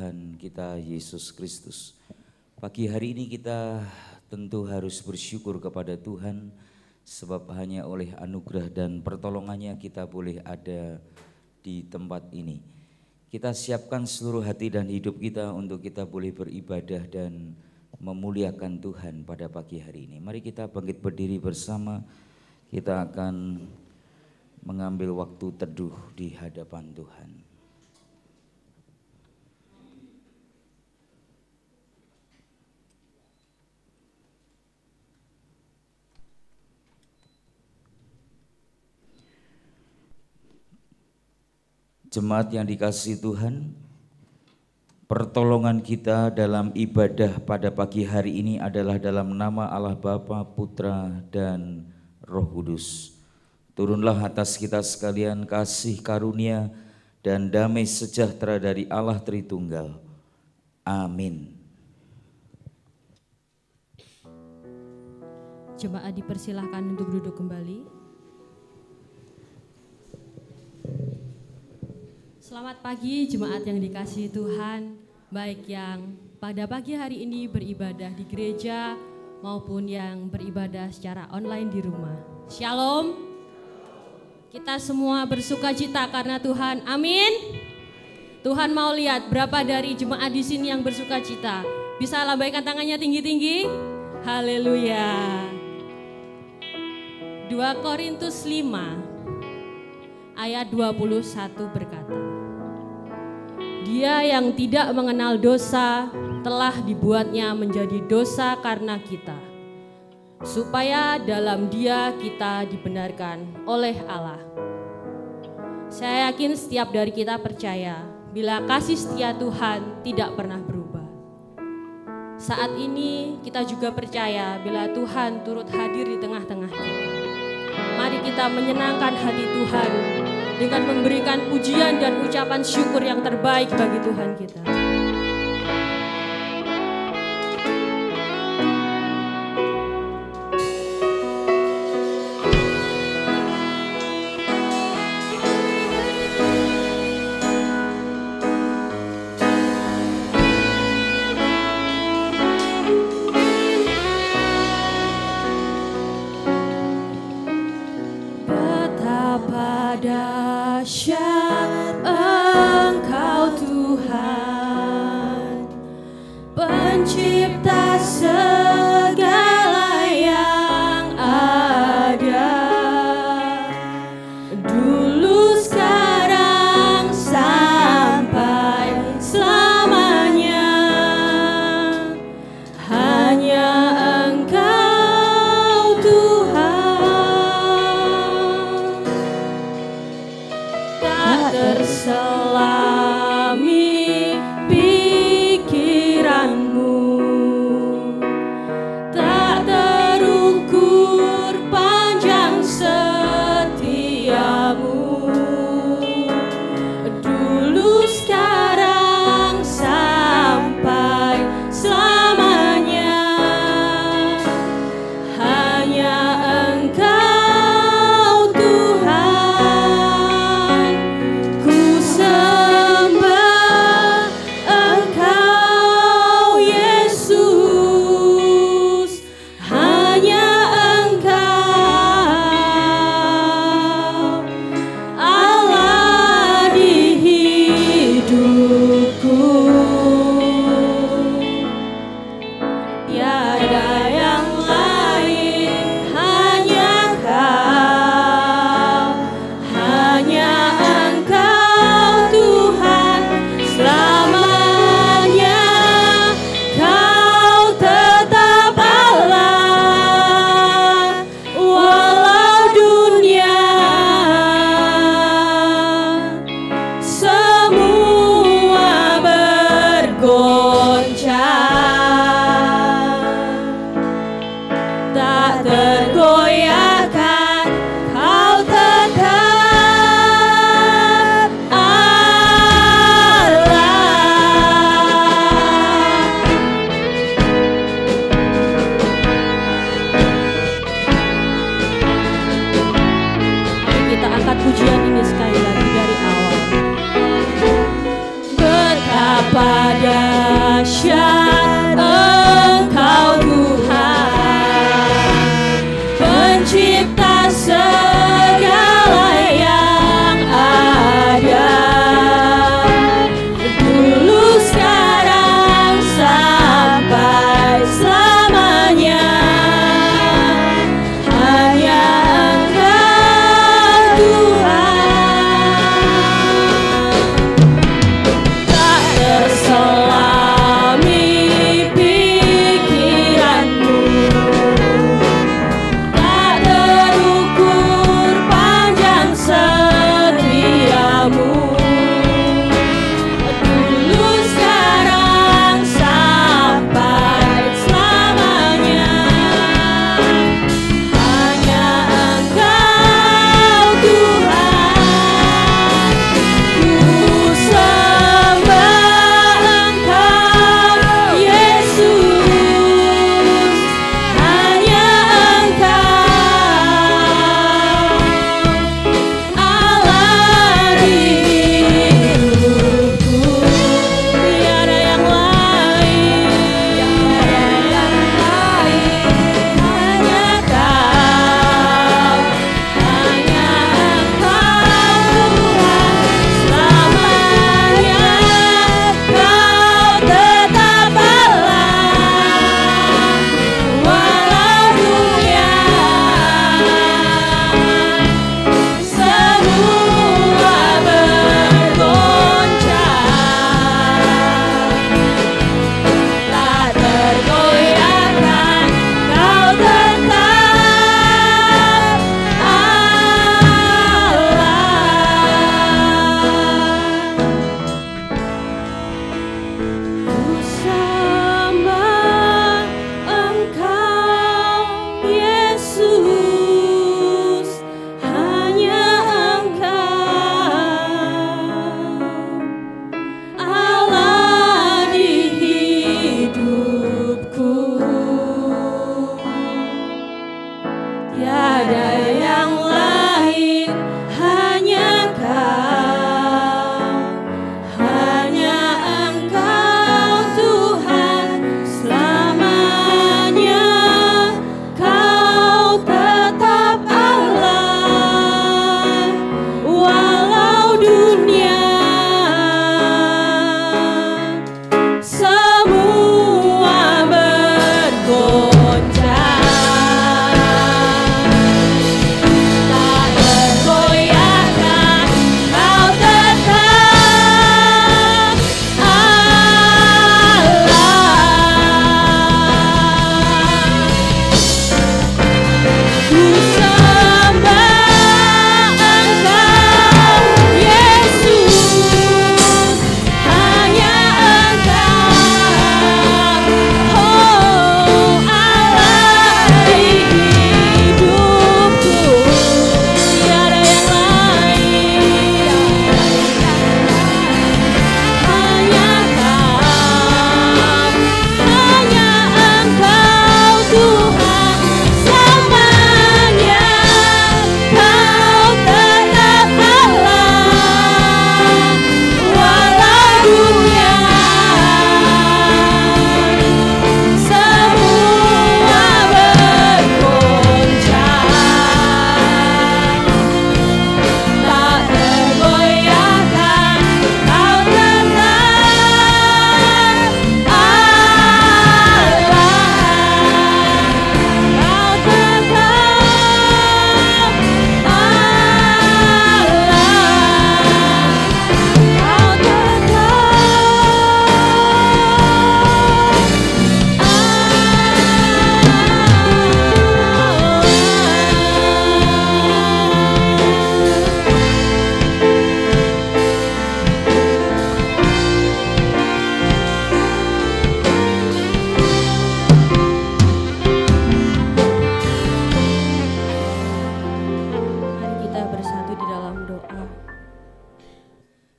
Tuhan kita Yesus Kristus. Pagi hari ini kita tentu harus bersyukur kepada Tuhan, sebab hanya oleh anugerah dan pertolongannya kita boleh ada di tempat ini. Kita siapkan seluruh hati dan hidup kita untuk kita boleh beribadah dan memuliakan Tuhan pada pagi hari ini. Mari kita bangkit berdiri bersama, kita akan mengambil waktu teduh di hadapan Tuhan. Jemaat yang dikasihi Tuhan, pertolongan kita dalam ibadah pada pagi hari ini adalah dalam nama Allah Bapa, Putra, dan Roh Kudus. Turunlah atas kita sekalian kasih karunia dan damai sejahtera dari Allah Tritunggal. Amin. Jemaat dipersilahkan untuk duduk kembali. Selamat pagi jemaat yang dikasihi Tuhan, baik yang pada pagi hari ini beribadah di gereja maupun yang beribadah secara online di rumah. Shalom. Kita semua bersuka cita karena Tuhan. Amin. Tuhan mau lihat berapa dari jemaat di sini yang bersuka cita. Bisa lambaikan tangannya tinggi-tinggi. Haleluya. 2 Korintus 5 ayat 21 berkata, Dia yang tidak mengenal dosa telah dibuatnya menjadi dosa karena kita, supaya dalam Dia kita dibenarkan oleh Allah. Saya yakin setiap dari kita percaya bila kasih setia Tuhan tidak pernah berubah. Saat ini kita juga percaya bila Tuhan turut hadir di tengah-tengah kita. Mari kita menyenangkan hati Tuhan dengan memberikan pujian dan ucapan syukur yang terbaik bagi Tuhan kita. Dahsyat Engkau Tuhan.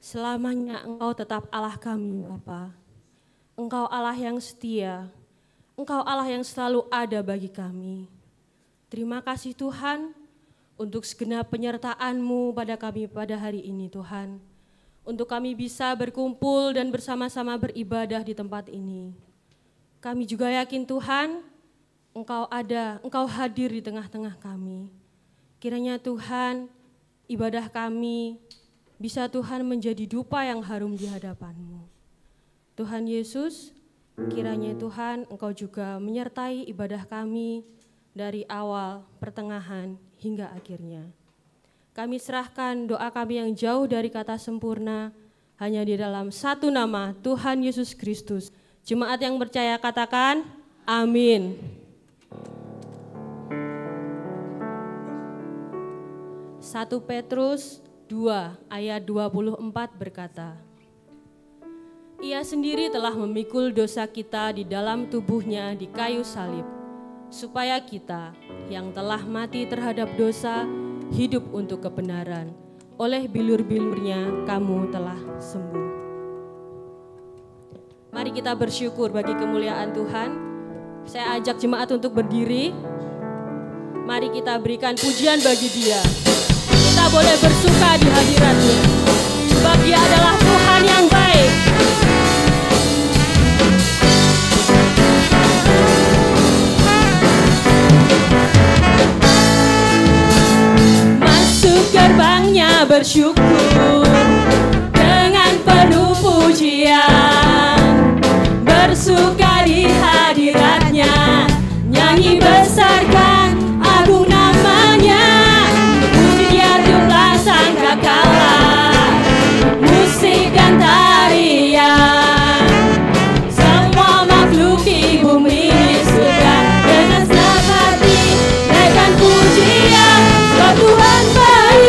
Selamanya Engkau tetap Allah kami, Bapa. Engkau Allah yang setia, Engkau Allah yang selalu ada bagi kami. Terima kasih Tuhan untuk segenap penyertaan-Mu pada kami pada hari ini Tuhan. Untuk kami bisa berkumpul dan bersama-sama beribadah di tempat ini. Kami juga yakin Tuhan, Engkau ada, Engkau hadir di tengah-tengah kami. Kiranya Tuhan, ibadah kami bisa Tuhan menjadi dupa yang harum di hadapan-Mu. Tuhan Yesus, kiranya Tuhan Engkau juga menyertai ibadah kami dari awal, pertengahan, hingga akhirnya. Kami serahkan doa kami yang jauh dari kata sempurna, hanya di dalam satu nama, Tuhan Yesus Kristus. Jemaat yang percaya katakan, amin. Satu Petrus 2 ayat 24 berkata, Ia sendiri telah memikul dosa kita di dalam tubuhnya di kayu salib, supaya kita yang telah mati terhadap dosa hidup untuk kebenaran. Oleh bilur-bilurnya kamu telah sembuh. Mari kita bersyukur bagi kemuliaan Tuhan. Saya ajak jemaat untuk berdiri. Mari kita berikan pujian bagi Dia. Kita boleh bersuka di hadirat-Nya, sebab Dia adalah Tuhan yang baik. Masuk gerbangnya bersyukur dengan penuh pujian, bersuka di hadirat-Nya, nyanyi besarkan agung namanya. Sangkakala, musik dan tarian, semua makhluk di bumi sudah dengan senang hati naikkan pujian, sebab Tuhan baik.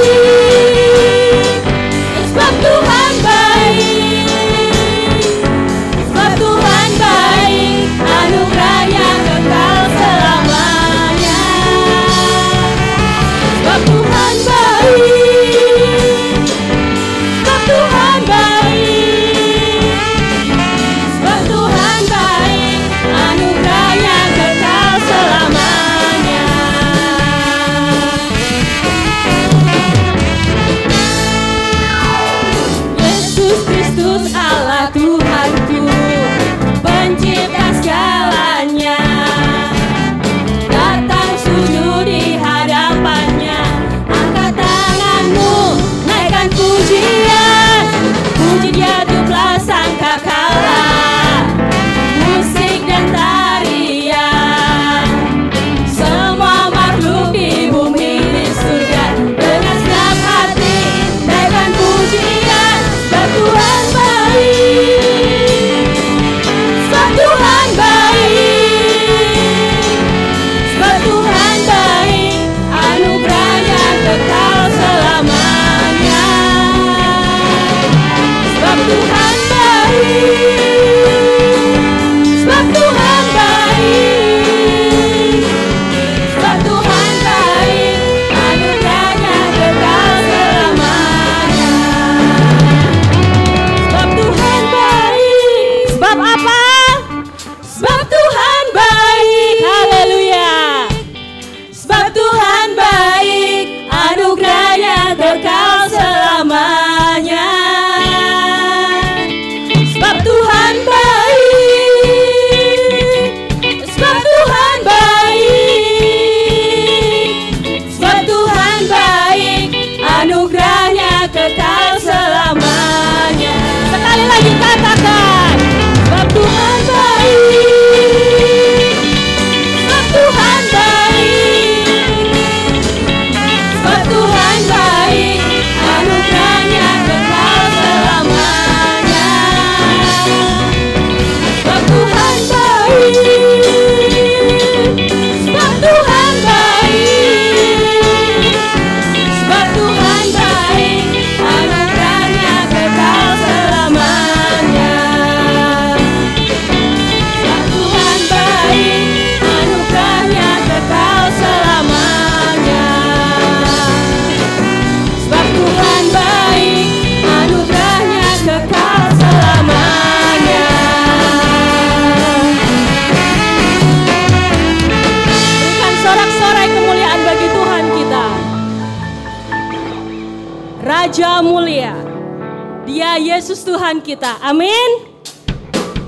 Yesus Tuhan kita. Amin.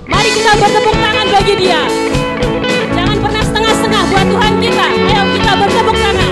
Mari kita bertepuk tangan bagi Dia. Jangan pernah setengah-setengah buat Tuhan kita. Ayo kita bertepuk tangan.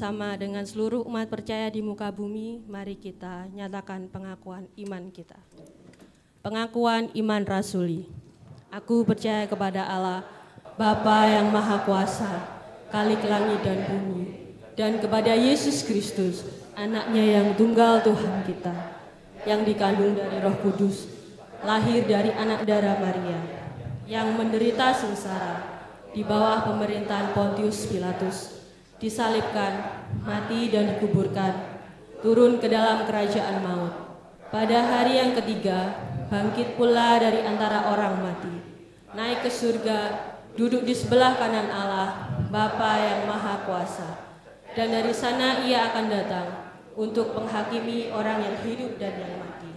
bersama dengan seluruh umat percaya di muka bumi, mari kita nyatakan pengakuan iman kita. Pengakuan iman rasuli. Aku percaya kepada Allah, Bapa yang Maha Kuasa, Khalik langit dan bumi, dan kepada Yesus Kristus, anaknya yang tunggal Tuhan kita, yang dikandung dari Roh Kudus, lahir dari anak darah Maria, yang menderita sengsara di bawah pemerintahan Pontius Pilatus, disalibkan, mati dan dikuburkan, turun ke dalam kerajaan maut. Pada hari yang ketiga, bangkit pula dari antara orang mati, naik ke surga, duduk di sebelah kanan Allah, Bapa yang Maha Kuasa. Dan dari sana ia akan datang untuk menghakimi orang yang hidup dan yang mati.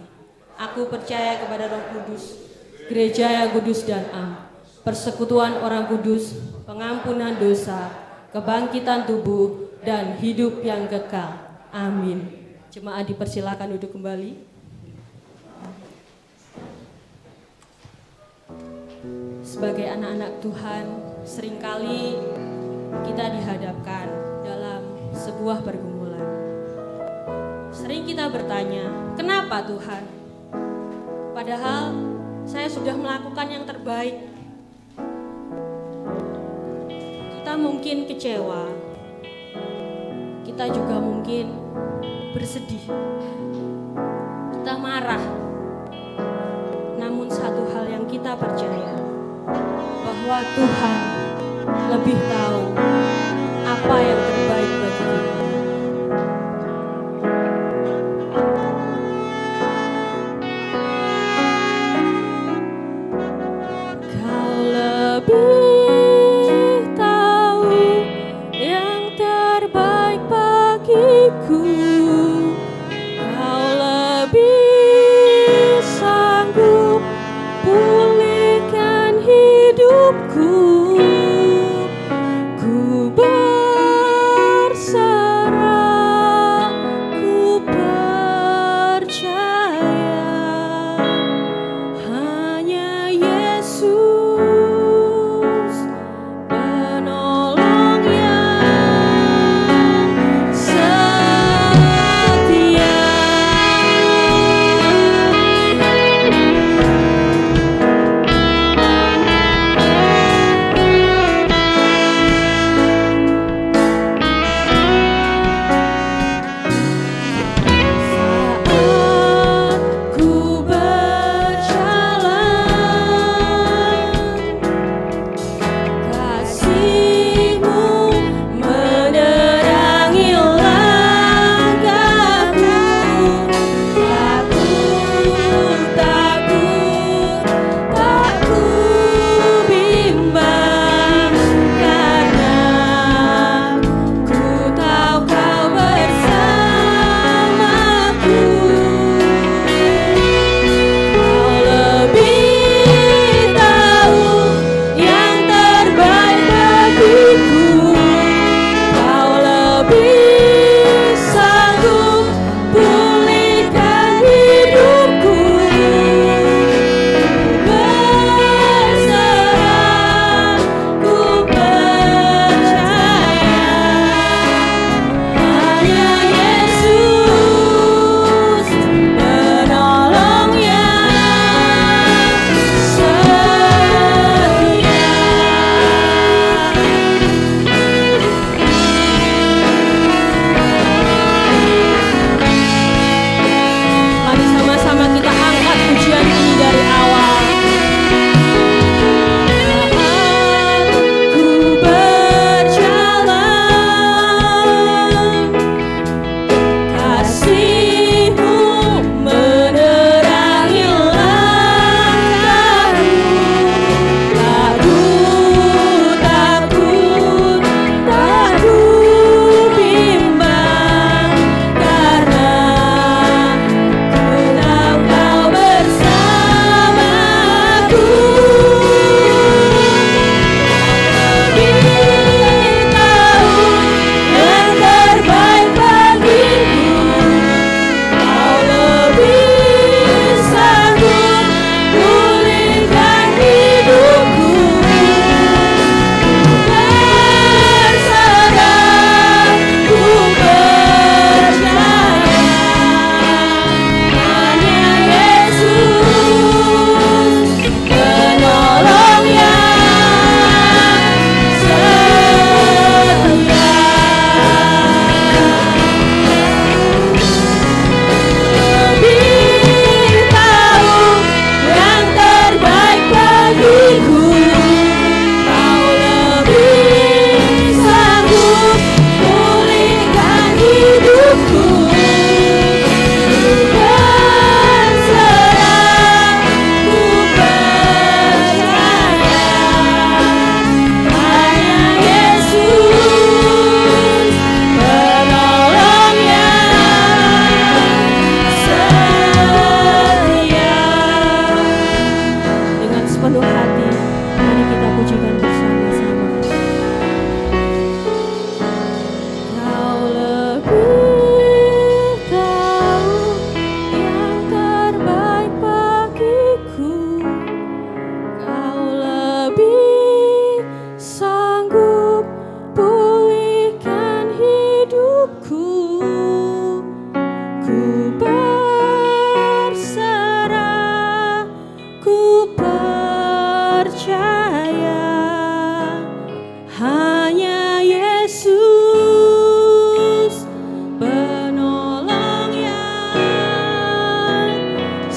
Aku percaya kepada Roh Kudus, gereja yang kudus dan am, persekutuan orang kudus, pengampunan dosa, kebangkitan tubuh, dan hidup yang kekal. Amin. Jemaat dipersilakan duduk kembali. Sebagai anak-anak Tuhan, seringkali kita dihadapkan dalam sebuah pergumulan. Sering kita bertanya, kenapa Tuhan? Padahal saya sudah melakukan yang terbaik. Kita mungkin kecewa, kita juga mungkin bersedih, kita marah. Namun satu hal yang kita percaya, bahwa Tuhan lebih tahu apa yang terbaik bagi kita. Kau lebih tahu yang terbaik bagiku. Kau lebih sanggup pulihkan hidupku. Ku berserah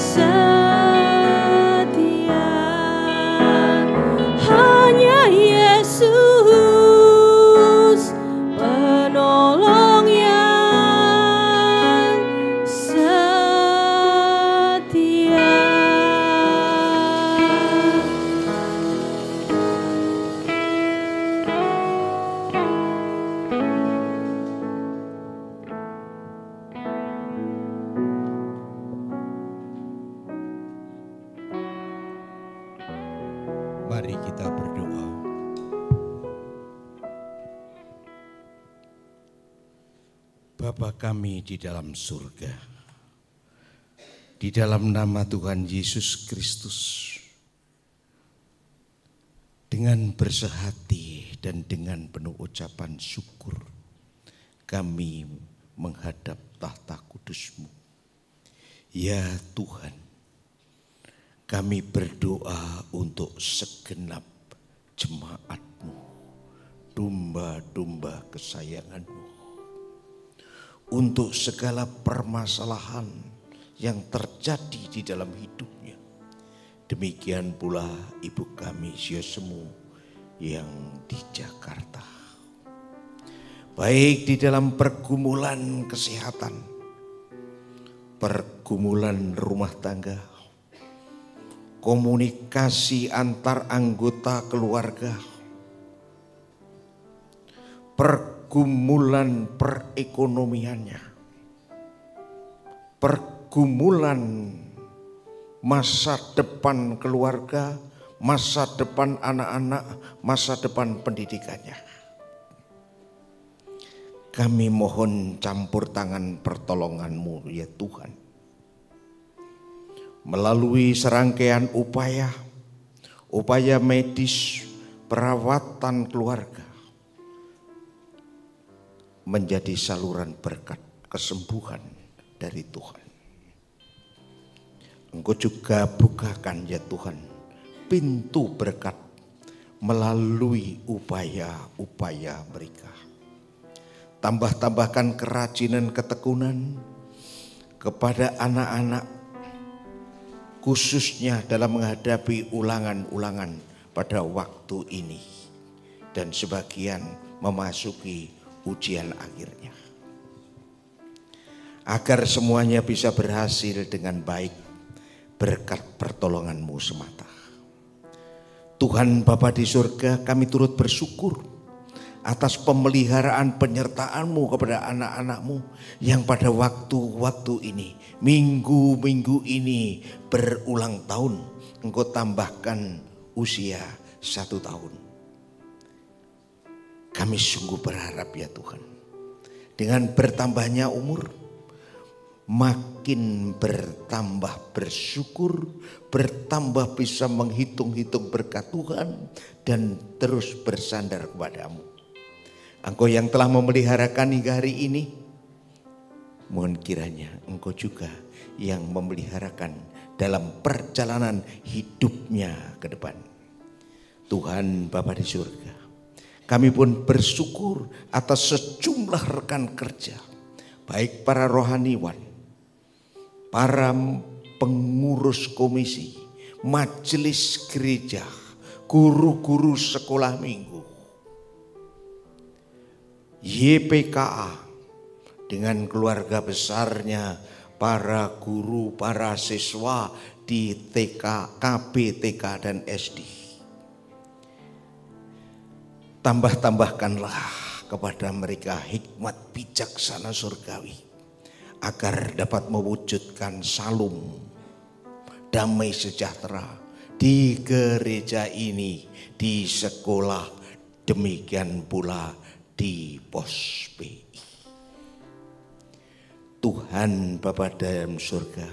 setia, hanya Yesus penolong yang setia. Mari kita berdoa. Bapa kami di dalam surga, di dalam nama Tuhan Yesus Kristus, dengan bersehati dan dengan penuh ucapan syukur, kami menghadap tahta kudus-Mu. Ya Tuhan, kami berdoa untuk segenap jemaat-Mu, domba-domba kesayangan-Mu, untuk segala permasalahan yang terjadi di dalam hidupnya. Demikian pula ibu kami Siosemu yang di Jakarta. Baik di dalam pergumulan kesehatan, pergumulan rumah tangga, komunikasi antar anggota keluarga, pergumulan perekonomiannya, pergumulan masa depan keluarga, masa depan anak-anak, masa depan pendidikannya. Kami mohon campur tangan pertolongan-Mu ya Tuhan. Melalui serangkaian upaya medis, perawatan keluarga, menjadi saluran berkat kesembuhan dari Tuhan. Engkau juga bukakan ya Tuhan pintu berkat melalui upaya-upaya mereka. Tambahkan kerajinan ketekunan kepada anak-anak, khususnya dalam menghadapi ulangan-ulangan pada waktu ini, dan sebagian memasuki ujian akhirnya. Agar semuanya bisa berhasil dengan baik berkat pertolongan-Mu semata. Tuhan Bapa di surga, kami turut bersyukur atas pemeliharaan penyertaan-Mu kepada anak-anak-Mu yang pada waktu-waktu ini, minggu-minggu ini berulang tahun, Engkau tambahkan usia 1 tahun. Kami sungguh berharap ya Tuhan, dengan bertambahnya umur, makin bertambah bersyukur, bertambah bisa menghitung-hitung berkat Tuhan, dan terus bersandar kepada-Mu. Engkau yang telah memeliharakan hingga hari ini, mohon kiranya Engkau juga yang memeliharakan dalam perjalanan hidupnya ke depan. Tuhan Bapa di surga, kami pun bersyukur atas sejumlah rekan kerja, baik para rohaniwan, para pengurus komisi, majelis gereja, guru-guru sekolah minggu, YPKA dengan keluarga besarnya, para guru, para siswa di TK, KB, TK dan SD. Tambahkanlah kepada mereka hikmat bijaksana surgawi, agar dapat mewujudkan salum damai sejahtera di gereja ini, di sekolah, demikian pula di pos PI. Tuhan Bapa dalam surga,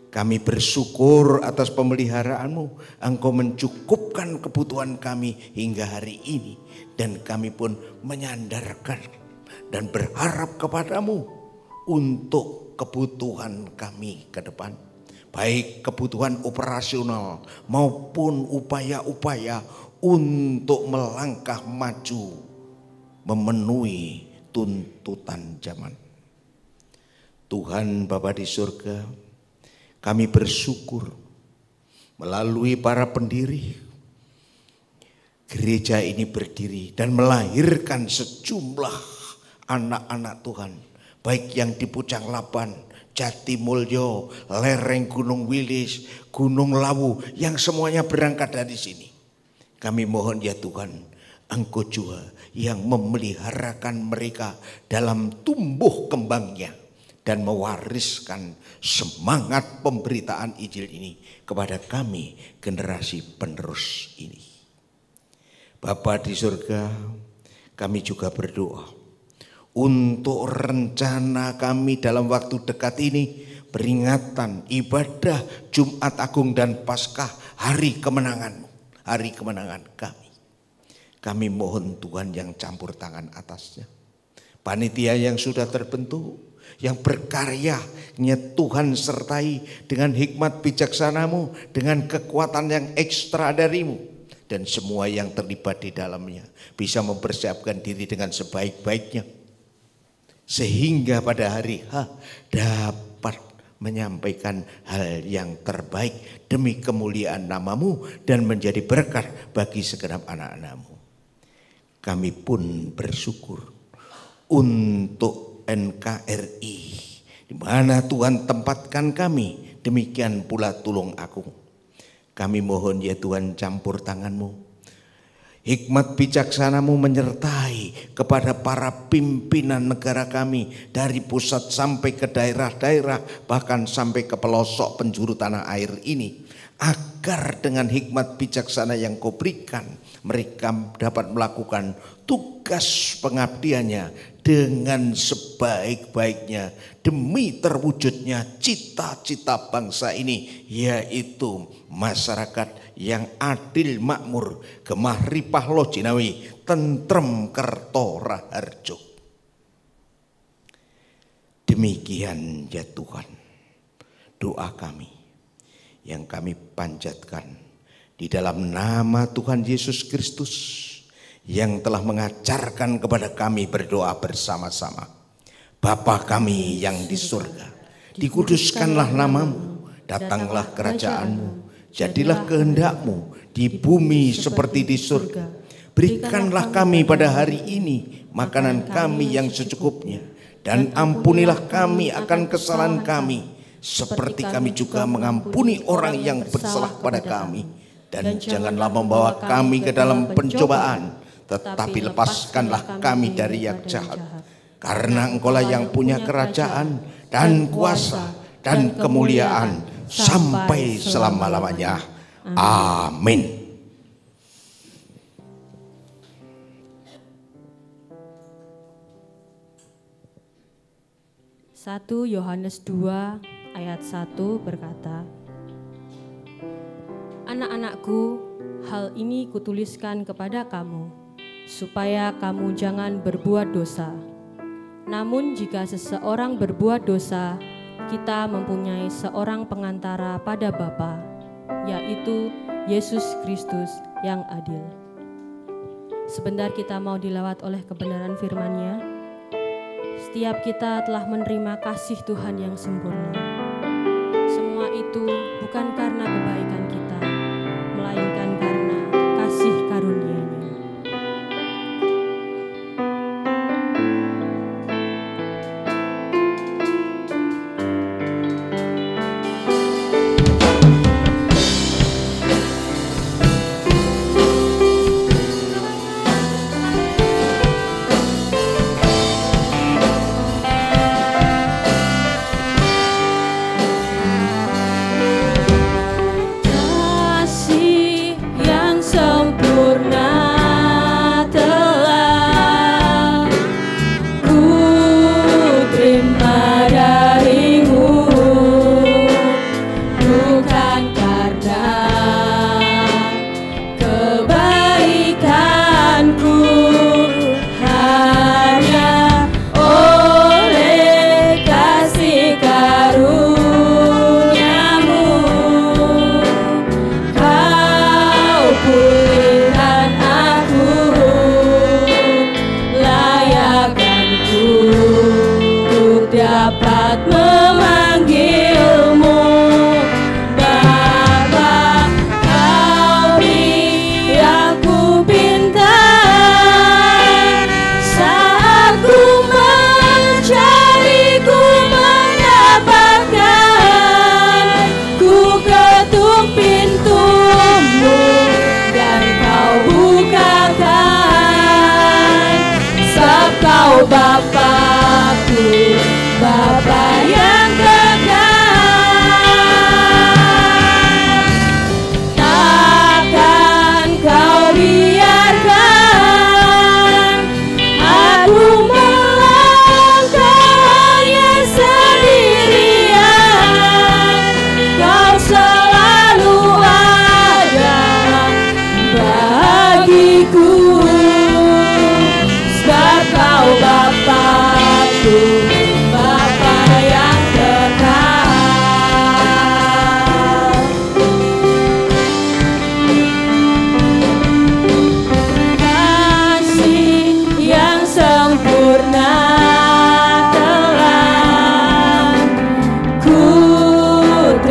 kami bersyukur atas pemeliharaan-Mu. Engkau mencukupkan kebutuhan kami hingga hari ini, dan kami pun menyandarkan dan berharap kepada-Mu untuk kebutuhan kami ke depan, baik kebutuhan operasional maupun upaya-upaya untuk melangkah maju memenuhi tuntutan zaman. Tuhan Bapa di surga, Kami bersyukur melalui para pendiri gereja ini berdiri dan melahirkan sejumlah anak-anak Tuhan, baik yang di Pucang Laban, Jatimulyo, lereng Gunung Wilis, Gunung Lawu, yang semuanya berangkat dari sini. Kami mohon ya Tuhan, Engkau juga yang memeliharakan mereka dalam tumbuh kembangnya dan mewariskan semangat pemberitaan Injil ini kepada kami generasi penerus ini. Bapa di surga, kami juga berdoa untuk rencana kami dalam waktu dekat ini, peringatan ibadah Jumat Agung dan Paskah, hari kemenangan kami. Kami mohon Tuhan yang campur tangan atasnya. Panitia yang sudah terbentuk, yang berkarya, Tuhan sertai dengan hikmat bijaksanamu, dengan kekuatan yang ekstra darimu. Dan semua yang terlibat di dalamnya bisa mempersiapkan diri dengan sebaik-baiknya. Sehingga pada hari H dapat menyampaikan hal yang terbaik demi kemuliaan namamu dan menjadi berkat bagi segenap anak-anakmu. Kami pun bersyukur untuk NKRI, di mana Tuhan tempatkan kami, demikian pula Tulung Agung. Kami mohon ya Tuhan, campur tanganmu, hikmat bijaksanamu menyertai kepada para pimpinan negara kami, dari pusat sampai ke daerah-daerah, bahkan sampai ke pelosok penjuru tanah air ini, agar dengan hikmat bijaksana yang kau berikan, mereka dapat melakukan tugas pengabdiannya dengan sebaik-baiknya demi terwujudnya cita-cita bangsa ini, yaitu masyarakat yang adil makmur, gemah ripah lo jinawi, tentrem kerto raharjo. Demikian ya Tuhan doa kami yang kami panjatkan di dalam nama Tuhan Yesus Kristus yang telah mengajarkan kepada kami berdoa bersama-sama. Bapa kami yang di surga, dikuduskanlah namamu, datanglah kerajaanmu, jadilah kehendakmu di bumi seperti di surga. Berikanlah kami pada hari ini makanan kami yang secukupnya, dan ampunilah kami akan kesalahan kami, seperti kami juga mengampuni orang yang bersalah pada kami. Dan janganlah membawa kami ke dalam pencobaan, tetapi lepaskanlah kami dari yang jahat. Karena Engkaulah yang punya kerajaan dan kuasa dan kemuliaan sampai selama-lamanya. Amin. Satu Yohanes 2 ayat 1 berkata, Anak-anakku, hal ini kutuliskan kepada kamu, supaya kamu jangan berbuat dosa. Namun jika seseorang berbuat dosa, kita mempunyai seorang pengantara pada Bapa, yaitu Yesus Kristus yang adil. Sebentar kita mau dilawat oleh kebenaran firman-Nya. Setiap kita telah menerima kasih Tuhan yang sempurna. Semua itu bukan karena kebaikan kita, melainkan karena kasih karunia-Nya.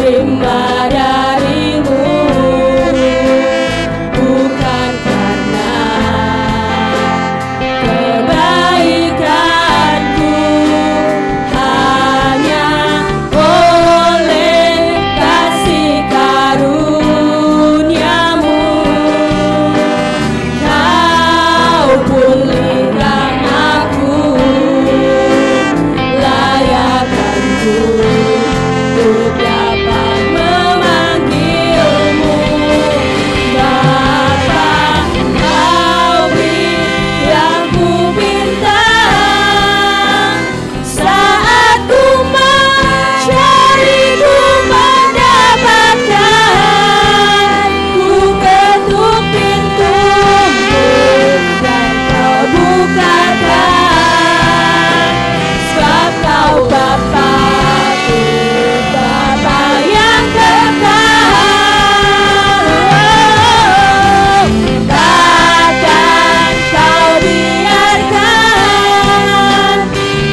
terima darimu, bukan karena kebaikanku, hanya oleh kasih karuniamu. Kau pulihkan aku, layakkanku untuk dapat memanggilmu Bapa. Kau beri yang ku minta saat ku mencari, ku mendapatkan. Ku ketuk pintumu dan kau bukakan, sebab kau Bapa-Ku, Bapa yang kekal. Takkan kau biarkan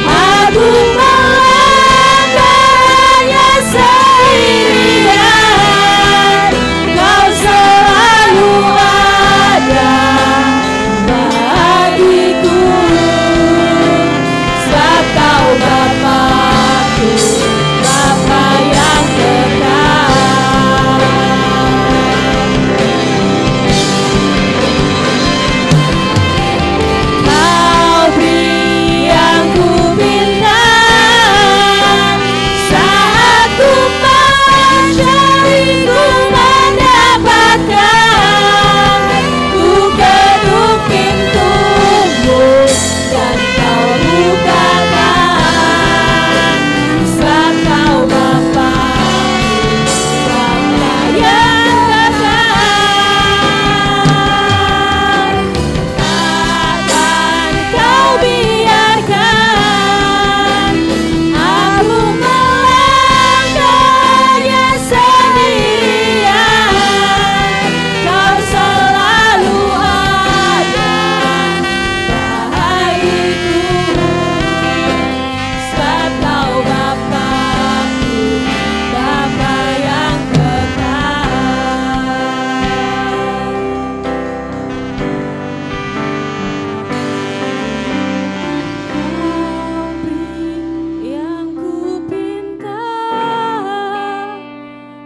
aku melangkahnya sendirian. Kau selalu ada bagiku, sebab kau Bapa-Ku, Bapa yang kekal. Kau beri yang ku minta saat ku mencari, ku mendapatkan. Ku ketuk pintumu dan kau bukakan, sebab kau Bapa-Ku, Bapa yang kekal. Takkan kau biarkan aku melangkahnya sendirian. Kau selalu ada bagiku, sebab kau Bapa-Ku, Bapa yang kekal. Kau beri yang ku pinta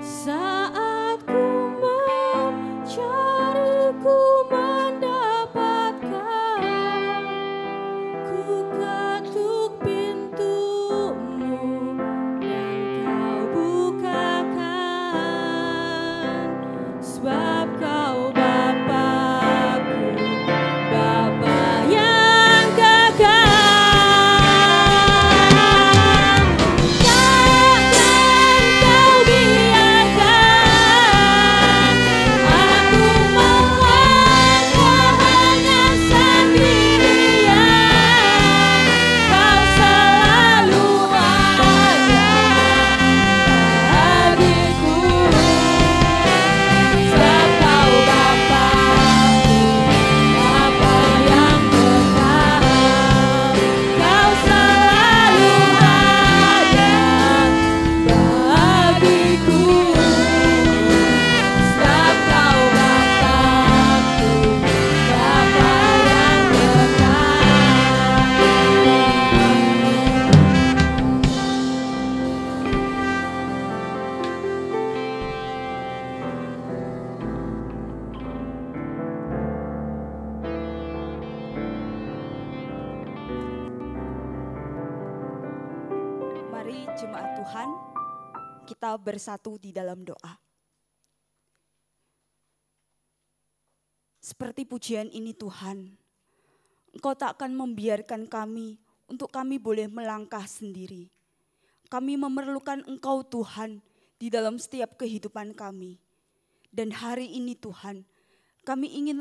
saat ku mencari, ku mendapatkan. Ku ketuk pintumu dan kau bukakan, sebab kau Bapa-Ku, Bapa yang kekal. Takkan kau biarkan aku melangkahnya sendirian. Kau selalu ada bagiku, sebab kau Bapa-Ku, Bapa yang kekal. Kau selalu ada bagiku, sebab kau Bapa-Ku, Bapa yang Mari jemaat Tuhan, kita bersatu di dalam doa. Seperti pujian ini Tuhan, Engkau tak akan membiarkan kami untuk kami boleh melangkah sendiri. Kami memerlukan Engkau Tuhan di dalam setiap kehidupan kami. Dan hari ini Tuhan, kami ingin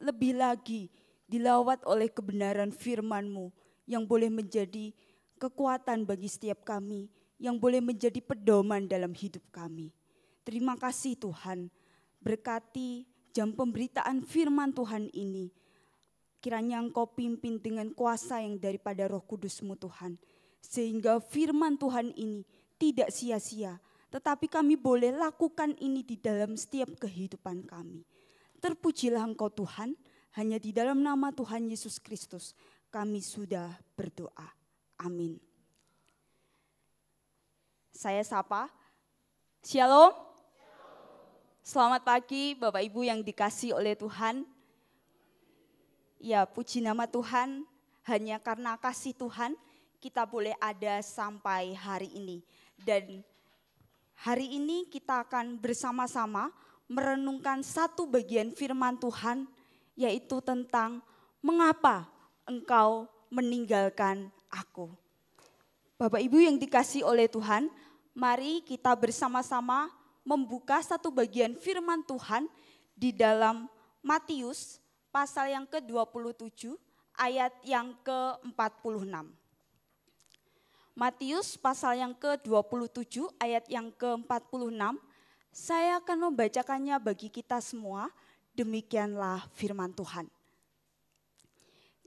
lebih lagi dilawat oleh kebenaran firman-Mu yang boleh menjadi kekuatan bagi setiap kami, yang boleh menjadi pedoman dalam hidup kami. Terima kasih Tuhan, berkati jam pemberitaan firman Tuhan ini. Kiranya Engkau pimpin dengan kuasa yang daripada Roh Kudus-Mu Tuhan. Sehingga firman Tuhan ini tidak sia-sia, tetapi kami boleh lakukan ini di dalam setiap kehidupan kami. Terpujilah Engkau Tuhan, hanya di dalam nama Tuhan Yesus Kristus kami sudah berdoa. Amin. Saya sapa. Shalom. Selamat pagi Bapak Ibu yang dikasihi oleh Tuhan. Ya, puji nama Tuhan, hanya karena kasih Tuhan kita boleh ada sampai hari ini. Dan hari ini kita akan bersama-sama merenungkan satu bagian firman Tuhan, yaitu tentang mengapa engkau meninggalkan aku. Bapak Ibu yang dikasihi oleh Tuhan, mari kita bersama-sama membuka satu bagian firman Tuhan di dalam Matius pasal yang ke-27 ayat yang ke-46. Matius pasal yang ke-27 ayat yang ke-46, saya akan membacakannya bagi kita semua. Demikianlah firman Tuhan.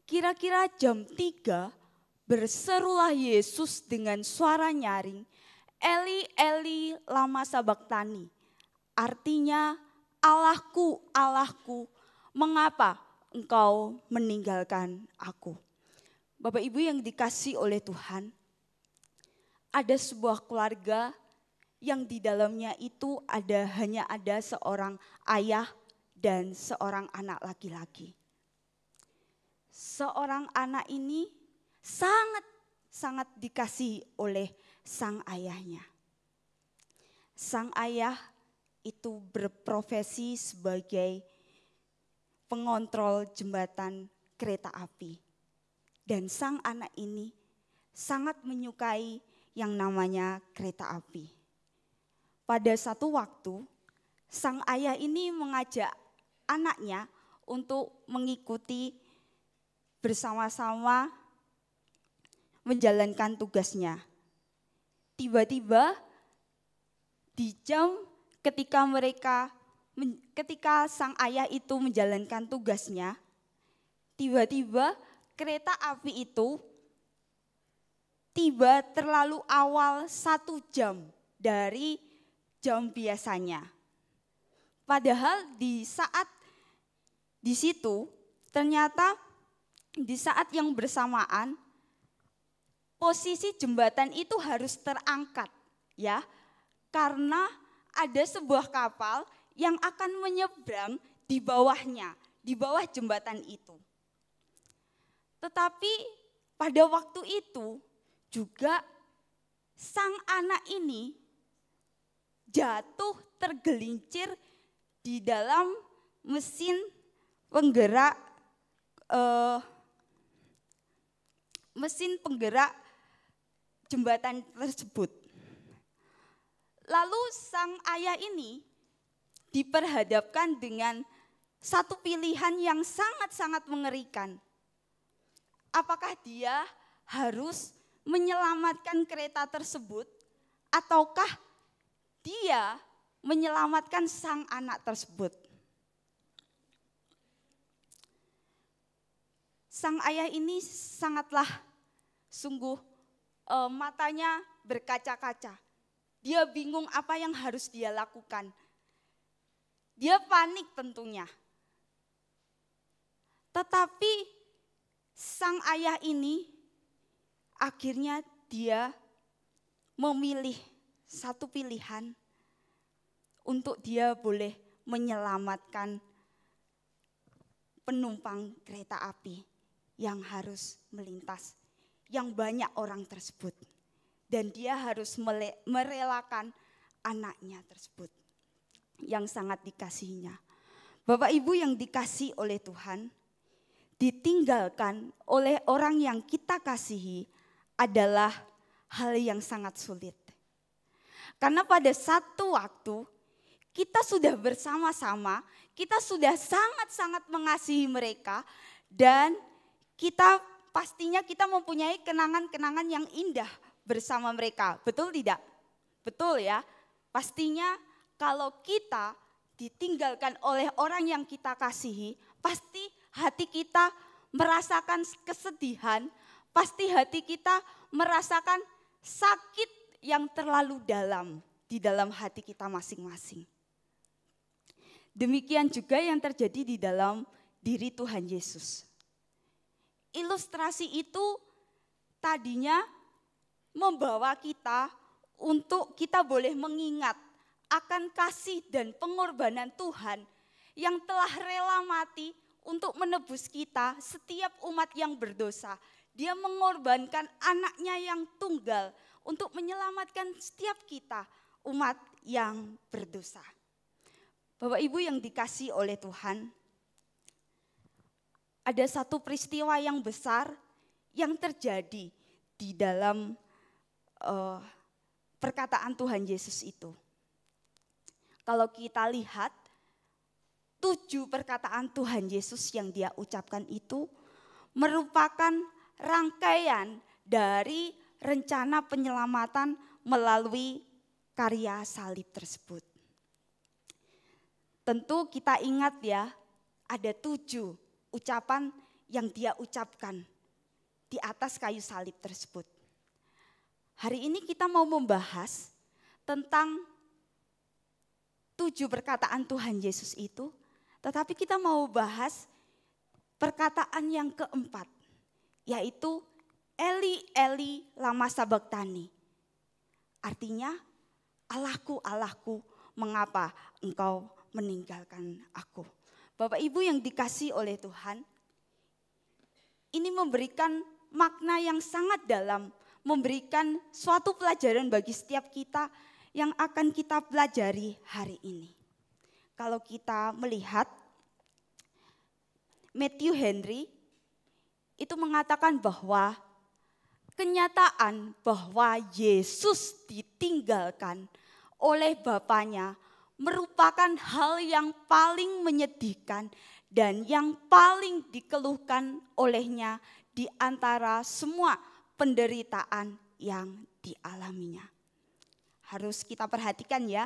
Kira-kira jam 3 berserulah Yesus dengan suara nyaring, Eli, Eli, lama sabaktani. Artinya, Allahku, Allahku, mengapa engkau meninggalkan aku? Bapak Ibu yang dikasihi oleh Tuhan, ada sebuah keluarga yang di dalamnya itu hanya ada seorang ayah dan seorang anak laki-laki. Seorang anak ini sangat dikasihi oleh sang ayahnya. Sang ayah itu berprofesi sebagai pengontrol jembatan kereta api. Dan sang anak ini sangat menyukai yang namanya kereta api. Pada satu waktu, sang ayah ini mengajak anaknya untuk mengikuti bersama-sama menjalankan tugasnya. Tiba-tiba di jam ketika sang ayah itu menjalankan tugasnya, tiba-tiba kereta api itu tiba terlalu awal 1 jam dari jam biasanya. Padahal di situ ternyata di saat yang bersamaan posisi jembatan itu harus terangkat, ya, karena ada sebuah kapal yang akan menyeberang di bawahnya, di bawah jembatan itu. Tetapi pada waktu itu juga sang anak ini jatuh tergelincir di dalam mesin penggerak jembatan tersebut. Lalu sang ayah ini diperhadapkan dengan satu pilihan yang sangat-sangat mengerikan. Apakah dia harus menyelamatkan kereta tersebut ataukah dia menyelamatkan sang anak tersebut? Sang ayah ini sangatlah sungguh matanya berkaca-kaca. Dia bingung apa yang harus dia lakukan. Dia panik tentunya. Tetapi sang ayah ini akhirnya dia memilih satu pilihan untuk dia boleh menyelamatkan penumpang kereta api yang harus melintas, yang banyak orang tersebut. Dan dia harus merelakan anaknya tersebut yang sangat dikasihinya. Bapak Ibu yang dikasihi oleh Tuhan, ditinggalkan oleh orang yang kita kasihi adalah hal yang sangat sulit. Karena pada satu waktu kita sudah bersama-sama, kita sudah sangat-sangat mengasihi mereka dan pastinya kita mempunyai kenangan-kenangan yang indah bersama mereka. Betul tidak? Betul ya. Pastinya kalau kita ditinggalkan oleh orang yang kita kasihi, pasti hati kita merasakan kesedihan, pasti hati kita merasakan sakit yang terlalu dalam di dalam hati kita masing-masing. Demikian juga yang terjadi di dalam diri Tuhan Yesus. Ilustrasi itu tadinya membawa kita untuk kita boleh mengingat akan kasih dan pengorbanan Tuhan yang telah rela mati untuk menebus kita, setiap umat yang berdosa. Dia mengorbankan anaknya yang tunggal untuk menyelamatkan setiap kita, umat yang berdosa. Bapak Ibu yang dikasihi oleh Tuhan, ada satu peristiwa yang besar yang terjadi di dalam perkataan Tuhan Yesus itu. Kalau kita lihat 7 perkataan Tuhan Yesus yang dia ucapkan itu merupakan rangkaian dari rencana penyelamatan melalui karya salib tersebut. Tentu kita ingat ya, ada 7 ucapan yang dia ucapkan di atas kayu salib tersebut. Hari ini kita mau membahas tentang 7 perkataan Tuhan Yesus itu, tetapi kita mau bahas perkataan yang keempat, yaitu Eli, Eli, lama sabachthani. Artinya, Allahku, Allahku, mengapa engkau meninggalkan aku. Bapak Ibu yang dikasihi oleh Tuhan, ini memberikan makna yang sangat dalam, memberikan suatu pelajaran bagi setiap kita yang akan kita pelajari hari ini. Kalau kita melihat Matthew Henry itu mengatakan bahwa kenyataan bahwa Yesus ditinggalkan oleh Bapaknya merupakan hal yang paling menyedihkan dan yang paling dikeluhkan olehnya di antara semua penderitaan yang dialaminya. Harus kita perhatikan ya,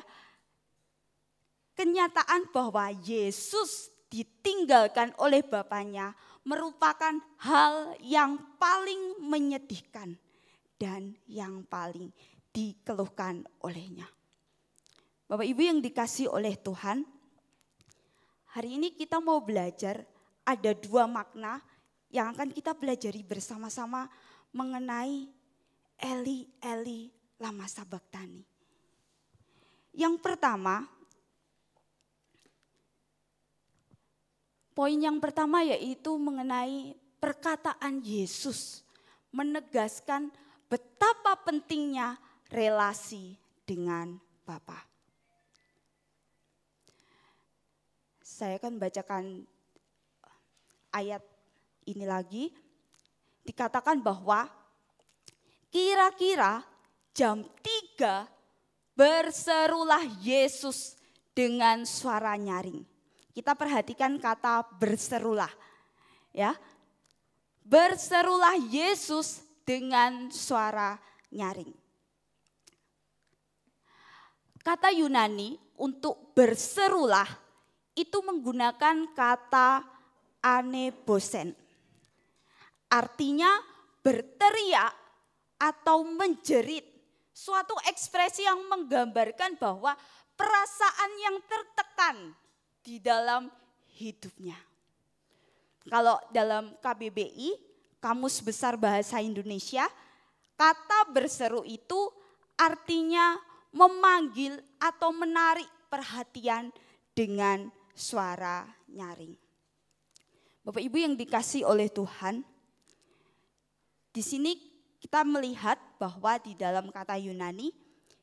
kenyataan bahwa Yesus ditinggalkan oleh Bapaknya merupakan hal yang paling menyedihkan dan yang paling dikeluhkan olehnya. Bapak Ibu yang dikasihi oleh Tuhan, hari ini kita mau belajar ada 2 makna yang akan kita pelajari bersama-sama mengenai Eli, Eli, lama sabachthani. Yang pertama, poin yang pertama yaitu mengenai perkataan Yesus menegaskan betapa pentingnya relasi dengan Bapa. Saya akan bacakan ayat ini lagi. Dikatakan bahwa kira-kira jam 3 berserulah Yesus dengan suara nyaring. Kita perhatikan kata berserulah. Ya. Berserulah Yesus dengan suara nyaring. Kata Yunani untuk berserulah itu menggunakan kata anebosen. Artinya berteriak atau menjerit. Suatu ekspresi yang menggambarkan bahwa perasaan yang tertekan di dalam hidupnya. Kalau dalam KBBI, Kamus Besar Bahasa Indonesia, kata berseru itu artinya memanggil atau menarik perhatian dengan suara nyaring. Bapak Ibu yang dikasihi oleh Tuhan, di sini kita melihat bahwa di dalam kata Yunani,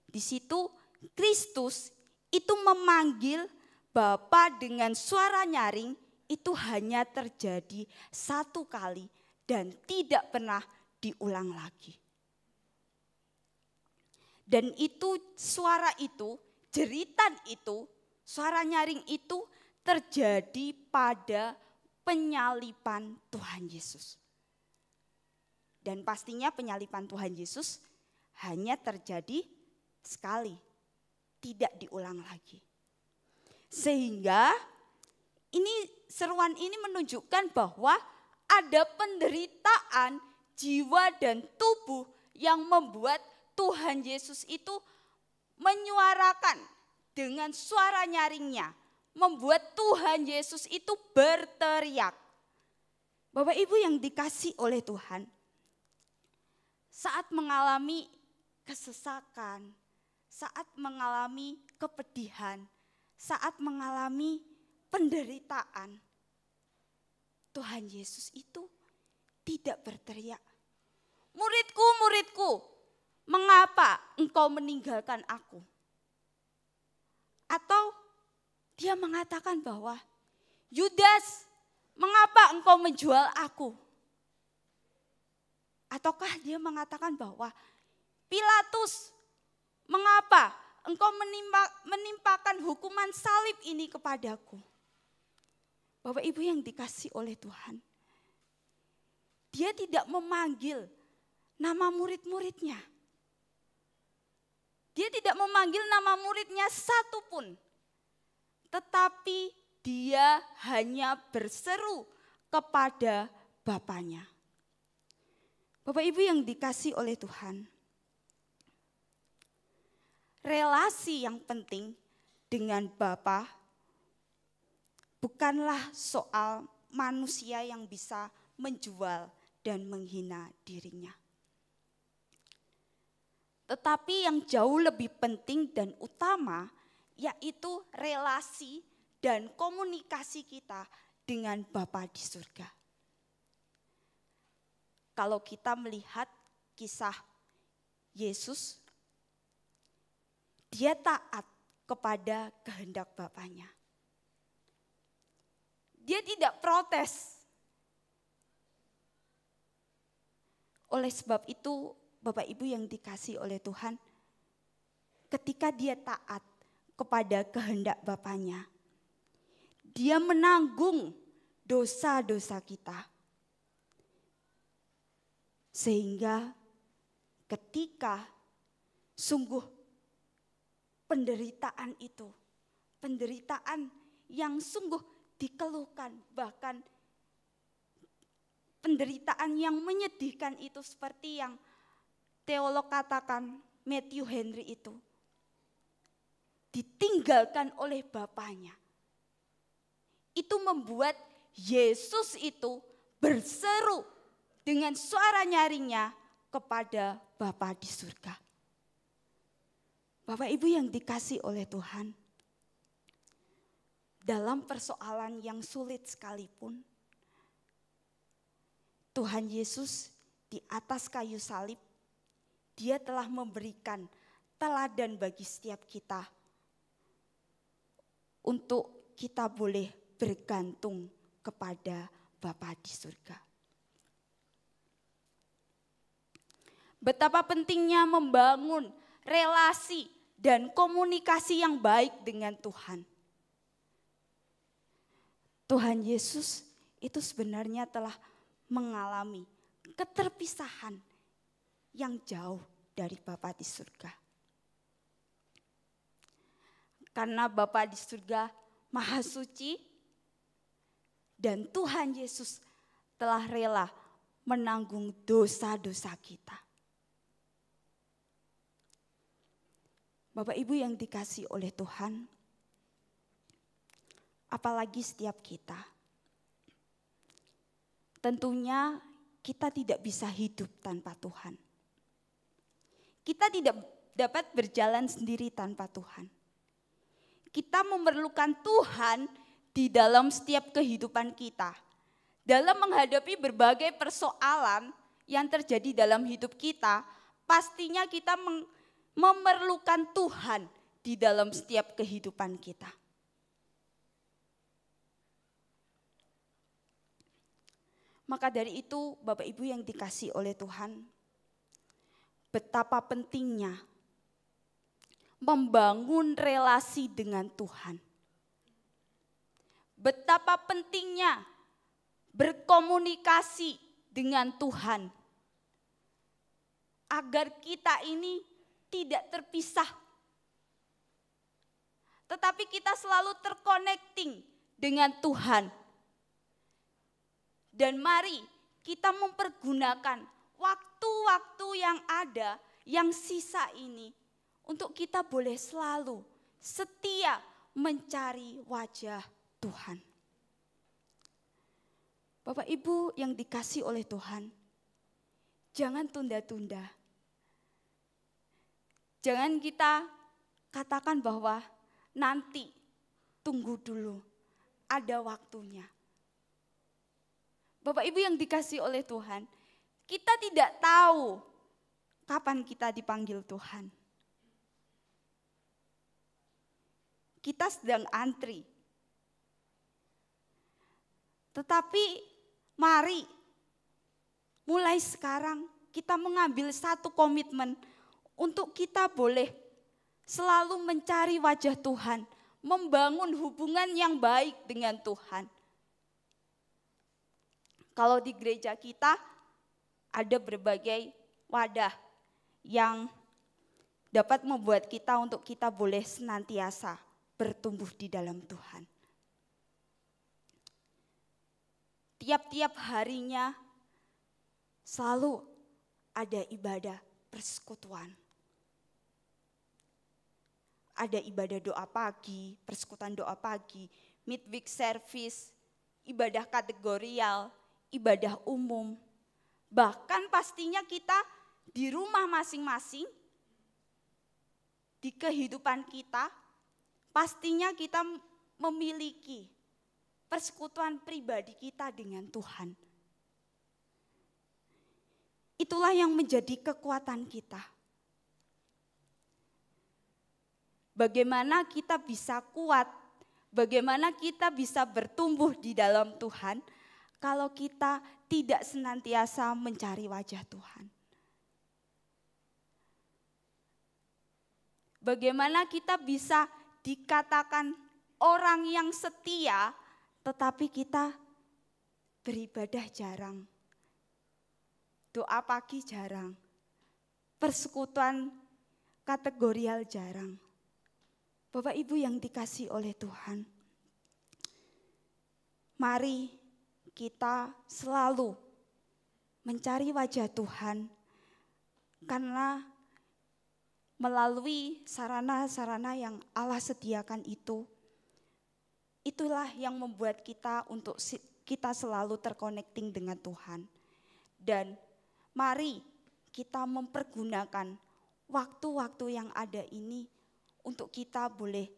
di situ Kristus itu memanggil Bapa dengan suara nyaring itu hanya terjadi 1 kali dan tidak pernah diulang lagi. Dan itu suara itu, jeritan itu, suara nyaring itu terjadi pada penyaliban Tuhan Yesus. Dan pastinya penyaliban Tuhan Yesus hanya terjadi sekali, tidak diulang lagi. Sehingga seruan ini menunjukkan bahwa ada penderitaan jiwa dan tubuh yang membuat Tuhan Yesus itu menyuarakan dengan suara nyaringnya, membuat Tuhan Yesus itu berteriak. Bapak Ibu yang dikasih oleh Tuhan, saat mengalami kesesakan, saat mengalami kepedihan, saat mengalami penderitaan, Tuhan Yesus itu tidak berteriak, "Muridku, muridku, mengapa engkau meninggalkan aku?" Atau dia mengatakan bahwa, "Yudas, mengapa engkau menjual aku?" Ataukah dia mengatakan bahwa, "Pilatus, mengapa engkau menimpakan hukuman salib ini kepadaku?" Bapak Ibu yang dikasih oleh Tuhan, dia tidak memanggil nama murid-muridnya. Dia tidak memanggil nama muridnya satupun. Tetapi dia hanya berseru kepada Bapaknya. Bapak Ibu yang dikasih oleh Tuhan, relasi yang penting dengan Bapa bukanlah soal manusia yang bisa menjual dan menghina dirinya. Tetapi yang jauh lebih penting dan utama yaitu relasi dan komunikasi kita dengan Bapa di surga. Kalau kita melihat kisah Yesus, dia taat kepada kehendak Bapaknya. Dia tidak protes. Oleh sebab itu, Bapak Ibu yang dikasih oleh Tuhan, ketika dia taat kepada kehendak Bapaknya, dia menanggung dosa-dosa kita. Sehingga ketika sungguh penderitaan itu, penderitaan yang sungguh dikeluhkan, bahkan penderitaan yang menyedihkan itu seperti yang teolog katakan, Matthew Henry itu, ditinggalkan oleh Bapaknya. Itu membuat Yesus itu berseru dengan suara nyaringnya kepada Bapa di surga. Bapak Ibu yang dikasih oleh Tuhan, dalam persoalan yang sulit sekalipun, Tuhan Yesus di atas kayu salib, dia telah memberikan teladan bagi setiap kita untuk kita boleh bergantung kepada Bapa di surga. Betapa pentingnya membangun relasi dan komunikasi yang baik dengan Tuhan. Tuhan Yesus itu sebenarnya telah mengalami keterpisahan yang jauh dari Bapa di surga. Karena Bapa di surga Maha Suci dan Tuhan Yesus telah rela menanggung dosa-dosa kita. Bapak Ibu yang dikasih oleh Tuhan, apalagi setiap kita, tentunya kita tidak bisa hidup tanpa Tuhan. Kita tidak dapat berjalan sendiri tanpa Tuhan. Kita memerlukan Tuhan di dalam setiap kehidupan kita. Dalam menghadapi berbagai persoalan yang terjadi dalam hidup kita, pastinya kita memerlukan Tuhan di dalam setiap kehidupan kita. Maka dari itu Bapak Ibu yang dikasih oleh Tuhan, betapa pentingnya membangun relasi dengan Tuhan. Betapa pentingnya berkomunikasi dengan Tuhan. Agar kita ini tidak terpisah. Tetapi kita selalu terconnecting dengan Tuhan. Dan mari kita mempergunakan waktu-waktu yang ada, yang sisa ini untuk kita boleh selalu setia mencari wajah Tuhan. Bapak Ibu yang dikasihi oleh Tuhan, jangan tunda-tunda. Jangan kita katakan bahwa nanti, tunggu dulu, ada waktunya. Bapak Ibu yang dikasihi oleh Tuhan, kita tidak tahu kapan kita dipanggil Tuhan. Kita sedang antri. Tetapi mari mulai sekarang kita mengambil satu komitmen untuk kita boleh selalu mencari wajah Tuhan, membangun hubungan yang baik dengan Tuhan. Kalau di gereja kita ada berbagai wadah yang dapat membuat kita untuk kita boleh senantiasa bertumbuh di dalam Tuhan. Tiap-tiap harinya selalu ada ibadah persekutuan. Ada ibadah doa pagi, persekutuan doa pagi, midweek service, ibadah kategorial, ibadah umum. Bahkan pastinya kita di rumah masing-masing, di kehidupan kita, pastinya kita memiliki persekutuan pribadi kita dengan Tuhan. Itulah yang menjadi kekuatan kita. Bagaimana kita bisa kuat, bagaimana kita bisa bertumbuh di dalam Tuhan kalau kita tidak senantiasa mencari wajah Tuhan. Bagaimana kita bisa dikatakan orang yang setia, tetapi kita beribadah jarang. Doa pagi jarang. Persekutuan kategorial jarang. Bapak Ibu yang dikasihi oleh Tuhan, mari kita selalu mencari wajah Tuhan, karena melalui sarana-sarana yang Allah sediakan itu, itulah yang membuat kita untuk kita selalu terconnecting dengan Tuhan. Dan mari kita mempergunakan waktu-waktu yang ada ini untuk kita boleh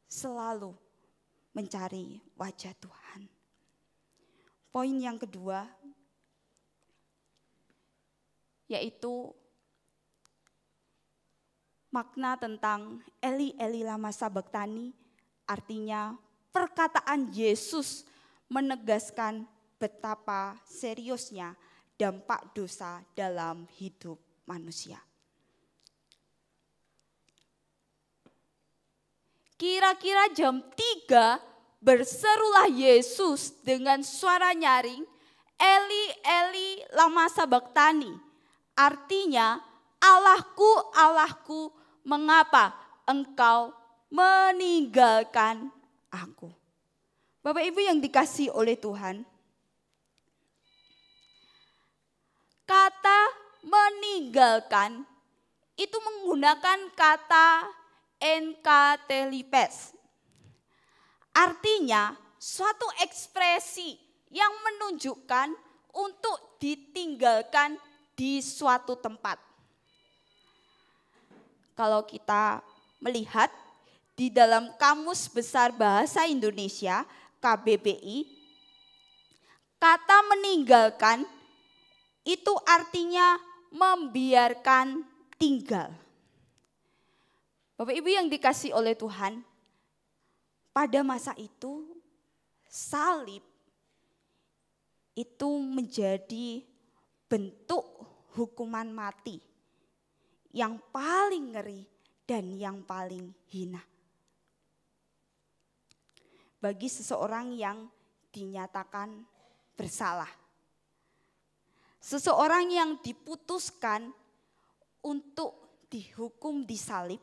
selalu mencari wajah Tuhan. Poin yang kedua, yaitu makna tentang Eli Eli lama sabachthani, artinya perkataan Yesus menegaskan betapa seriusnya dampak dosa dalam hidup manusia. Kira-kira jam 3 berserulah Yesus dengan suara nyaring, Eli Eli lama sabachthani, artinya Allahku, Allahku, mengapa engkau meninggalkan aku? Bapak Ibu yang dikasihi oleh Tuhan, kata meninggalkan itu menggunakan kata enkatelepes. Artinya suatu ekspresi yang menunjukkan untuk ditinggalkan di suatu tempat. Kalau kita melihat di dalam Kamus Besar Bahasa Indonesia KBBI, kata meninggalkan itu artinya membiarkan tinggal. Bapak Ibu yang dikasihi oleh Tuhan, pada masa itu salib itu menjadi bentuk hukuman mati yang paling ngeri dan yang paling hina bagi seseorang yang dinyatakan bersalah. Seseorang yang diputuskan untuk dihukum disalib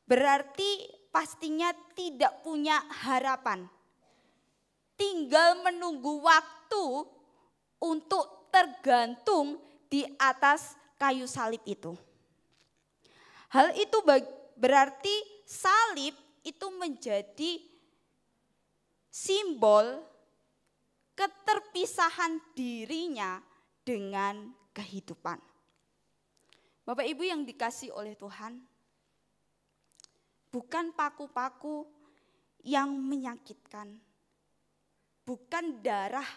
berarti pastinya tidak punya harapan. Tinggal menunggu waktu untuk tergantung di atas kayu salib itu. Hal itu berarti salib itu menjadi simbol keterpisahan dirinya dengan kehidupan. Bapak Ibu yang dikasihi oleh Tuhan, bukan paku-paku yang menyakitkan, bukan darah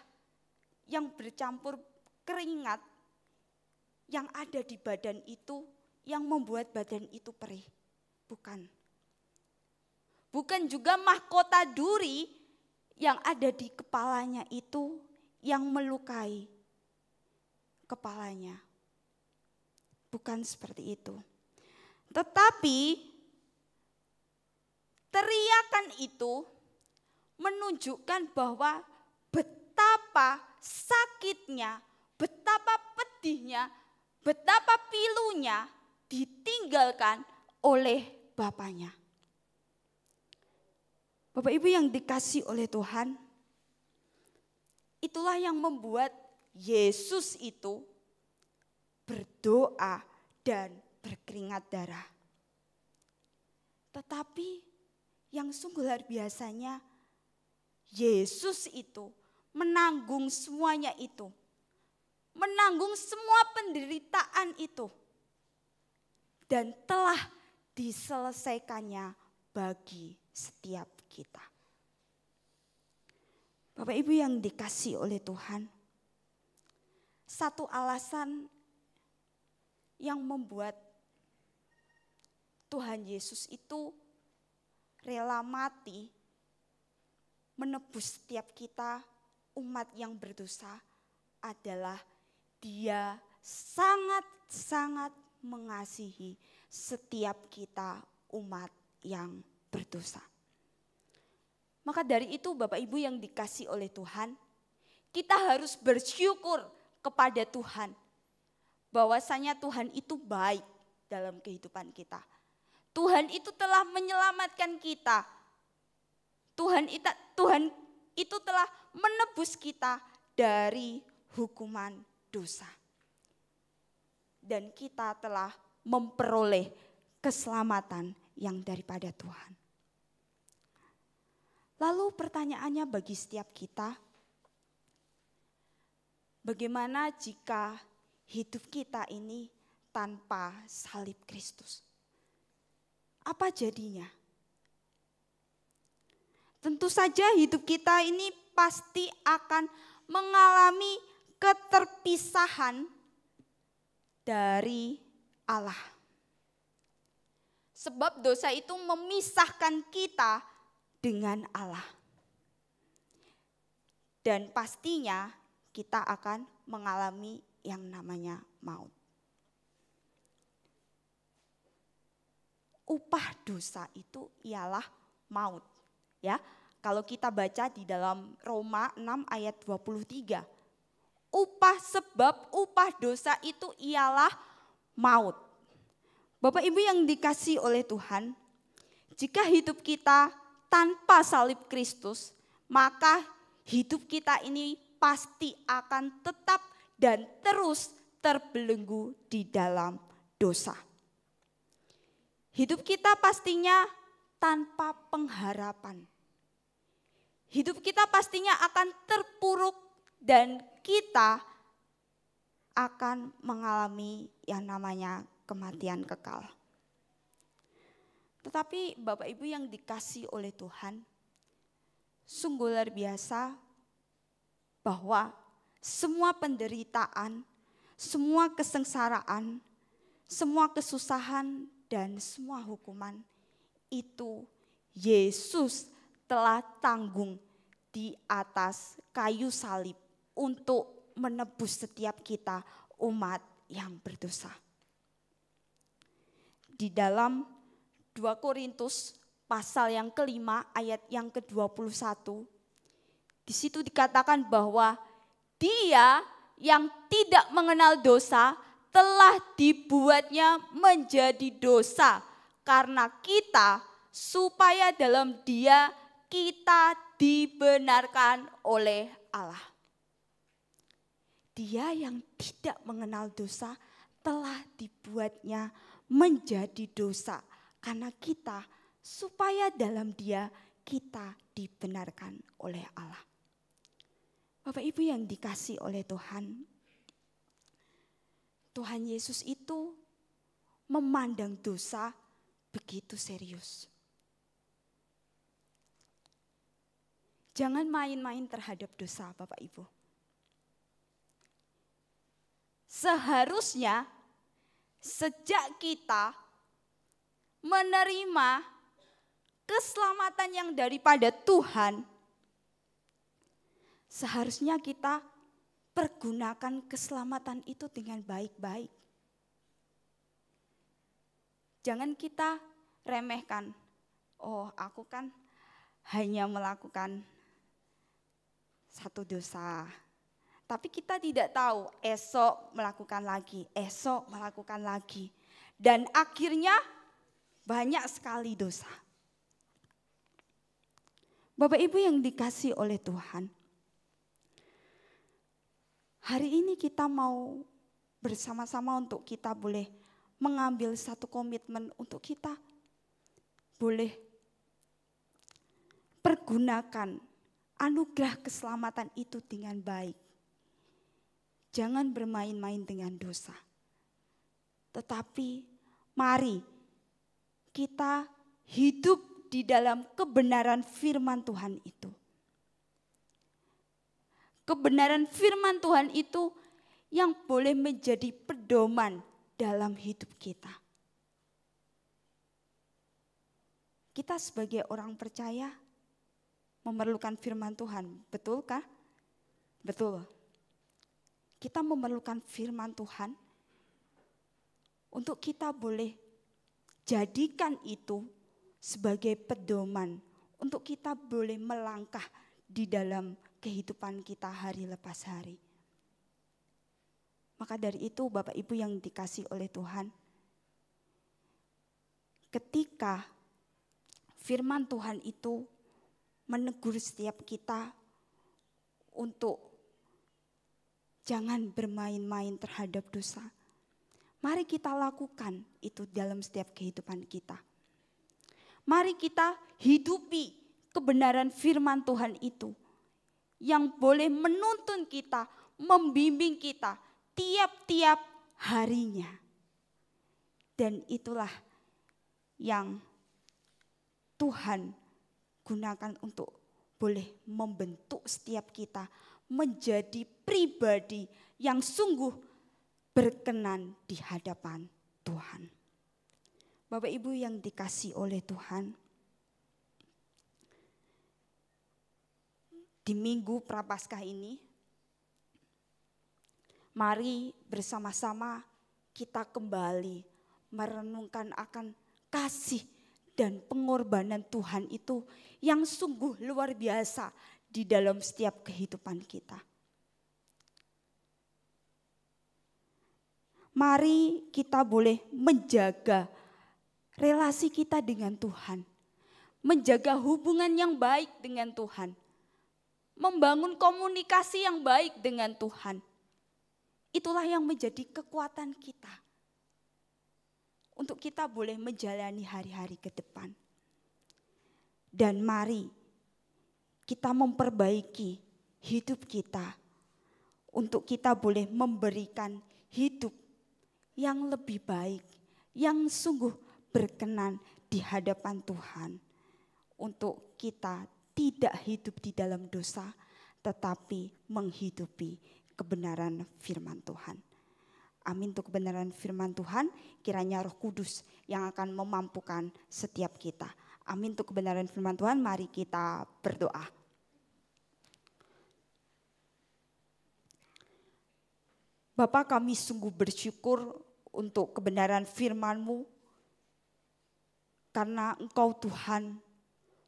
yang bercampur keringat yang ada di badan itu yang membuat badan itu perih. Bukan. Bukan juga mahkota duri yang ada di kepalanya itu yang melukai kepalanya. Bukan seperti itu. Tetapi teriakan itu menunjukkan bahwa betapa sakitnya, betapa pedihnya, betapa pilunya ditinggalkan oleh bapaknya. Bapak Ibu yang dikasihi oleh Tuhan, itulah yang membuat Yesus itu berdoa dan berkeringat darah. Tetapi yang sungguh luar biasanya, Yesus itu menanggung semuanya itu. Menanggung semua penderitaan itu. Dan telah diselesaikannya bagi setiap kita. Bapak Ibu yang dikasihi oleh Tuhan, satu alasan yang membuat Tuhan Yesus itu rela mati menebus setiap kita umat yang berdosa adalah Dia sangat-sangat mengasihi setiap kita umat yang berdosa. Maka dari itu Bapak Ibu yang dikasihi oleh Tuhan, kita harus bersyukur kepada Tuhan bahwasanya Tuhan itu baik dalam kehidupan kita. Tuhan itu telah menyelamatkan kita. Tuhan itu telah menebus kita dari hukuman dosa. Dan kita telah memperoleh keselamatan yang daripada Tuhan. Lalu pertanyaannya bagi setiap kita, bagaimana jika hidup kita ini tanpa salib Kristus? Apa jadinya? Tentu saja hidup kita ini pasti akan mengalami keterpisahan dari Allah. Sebab dosa itu memisahkan kita dengan Allah. Dan pastinya kita akan mengalami yang namanya maut. Upah dosa itu ialah maut. Ya, kalau kita baca di dalam Roma 6 ayat 23. Sebab upah dosa itu ialah maut. Bapak Ibu yang dikasihi oleh Tuhan, jika hidup kita tanpa salib Kristus, maka hidup kita ini pasti akan tetap dan terus terbelenggu di dalam dosa. Hidup kita pastinya tanpa pengharapan. Hidup kita pastinya akan terpuruk dan kita akan mengalami yang namanya kematian kekal. Tetapi Bapak Ibu yang dikasihi oleh Tuhan, sungguh luar biasa bahwa semua penderitaan, semua kesengsaraan, semua kesusahan, dan semua hukuman itu Yesus telah tanggung di atas kayu salib untuk menebus setiap kita umat yang berdosa. Di dalam 2 Korintus pasal yang kelima ayat yang ke-21, di situ dikatakan bahwa Dia yang tidak mengenal dosa telah dibuatnya menjadi dosa karena kita, supaya dalam Dia kita dibenarkan oleh Allah. Dia yang tidak mengenal dosa telah dibuatnya menjadi dosa karena kita, supaya dalam Dia kita dibenarkan oleh Allah. Bapak Ibu yang dikasihi oleh Tuhan, Tuhan Yesus itu memandang dosa begitu serius. Jangan main-main terhadap dosa, Bapak Ibu. Seharusnya sejak kita menerima keselamatan yang daripada Tuhan, seharusnya kita pergunakan keselamatan itu dengan baik-baik. Jangan kita remehkan, oh aku kan hanya melakukan satu dosa. Tapi kita tidak tahu esok melakukan lagi. Dan akhirnya banyak sekali dosa. Bapak Ibu yang dikasihi oleh Tuhan, hari ini kita mau bersama-sama untuk kita boleh mengambil satu komitmen untuk kita boleh pergunakan anugerah keselamatan itu dengan baik. Jangan bermain-main dengan dosa. Tetapi mari kita hidup di dalam kebenaran firman Tuhan itu. Kebenaran firman Tuhan itu yang boleh menjadi pedoman dalam hidup kita. Kita sebagai orang percaya memerlukan firman Tuhan, betulkah? Betul. Kita memerlukan firman Tuhan untuk kita boleh jadikan itu sebagai pedoman untuk kita boleh melangkah di dalam kehidupan kita hari lepas hari. Maka dari itu Bapak Ibu yang dikasihi oleh Tuhan, ketika firman Tuhan itu menegur setiap kita untuk jangan bermain-main terhadap dosa. Mari kita lakukan itu dalam setiap kehidupan kita. Mari kita hidupi kebenaran firman Tuhan itu yang boleh menuntun kita, membimbing kita tiap-tiap harinya. Dan itulah yang Tuhan gunakan untuk boleh membentuk setiap kita menjadi pribadi yang sungguh berkenan di hadapan Tuhan. Bapak Ibu yang dikasihi oleh Tuhan, di Minggu Prapaskah ini, mari bersama-sama kita kembali merenungkan akan kasih dan pengorbanan Tuhan itu yang sungguh luar biasa di dalam setiap kehidupan kita. Mari kita boleh menjaga relasi kita dengan Tuhan. Menjaga hubungan yang baik dengan Tuhan. Membangun komunikasi yang baik dengan Tuhan. Itulah yang menjadi kekuatan kita. Untuk kita boleh menjalani hari-hari ke depan. Dan mari kita memperbaiki hidup kita untuk kita boleh memberikan hidup yang lebih baik, yang sungguh berkenan di hadapan Tuhan. Untuk kita tidak hidup di dalam dosa, tetapi menghidupi kebenaran firman Tuhan. Amin untuk kebenaran firman Tuhan, kiranya Roh Kudus yang akan memampukan setiap kita. Amin untuk kebenaran firman Tuhan, mari kita berdoa. Bapa, kami sungguh bersyukur untuk kebenaran firman-Mu, karena Engkau Tuhan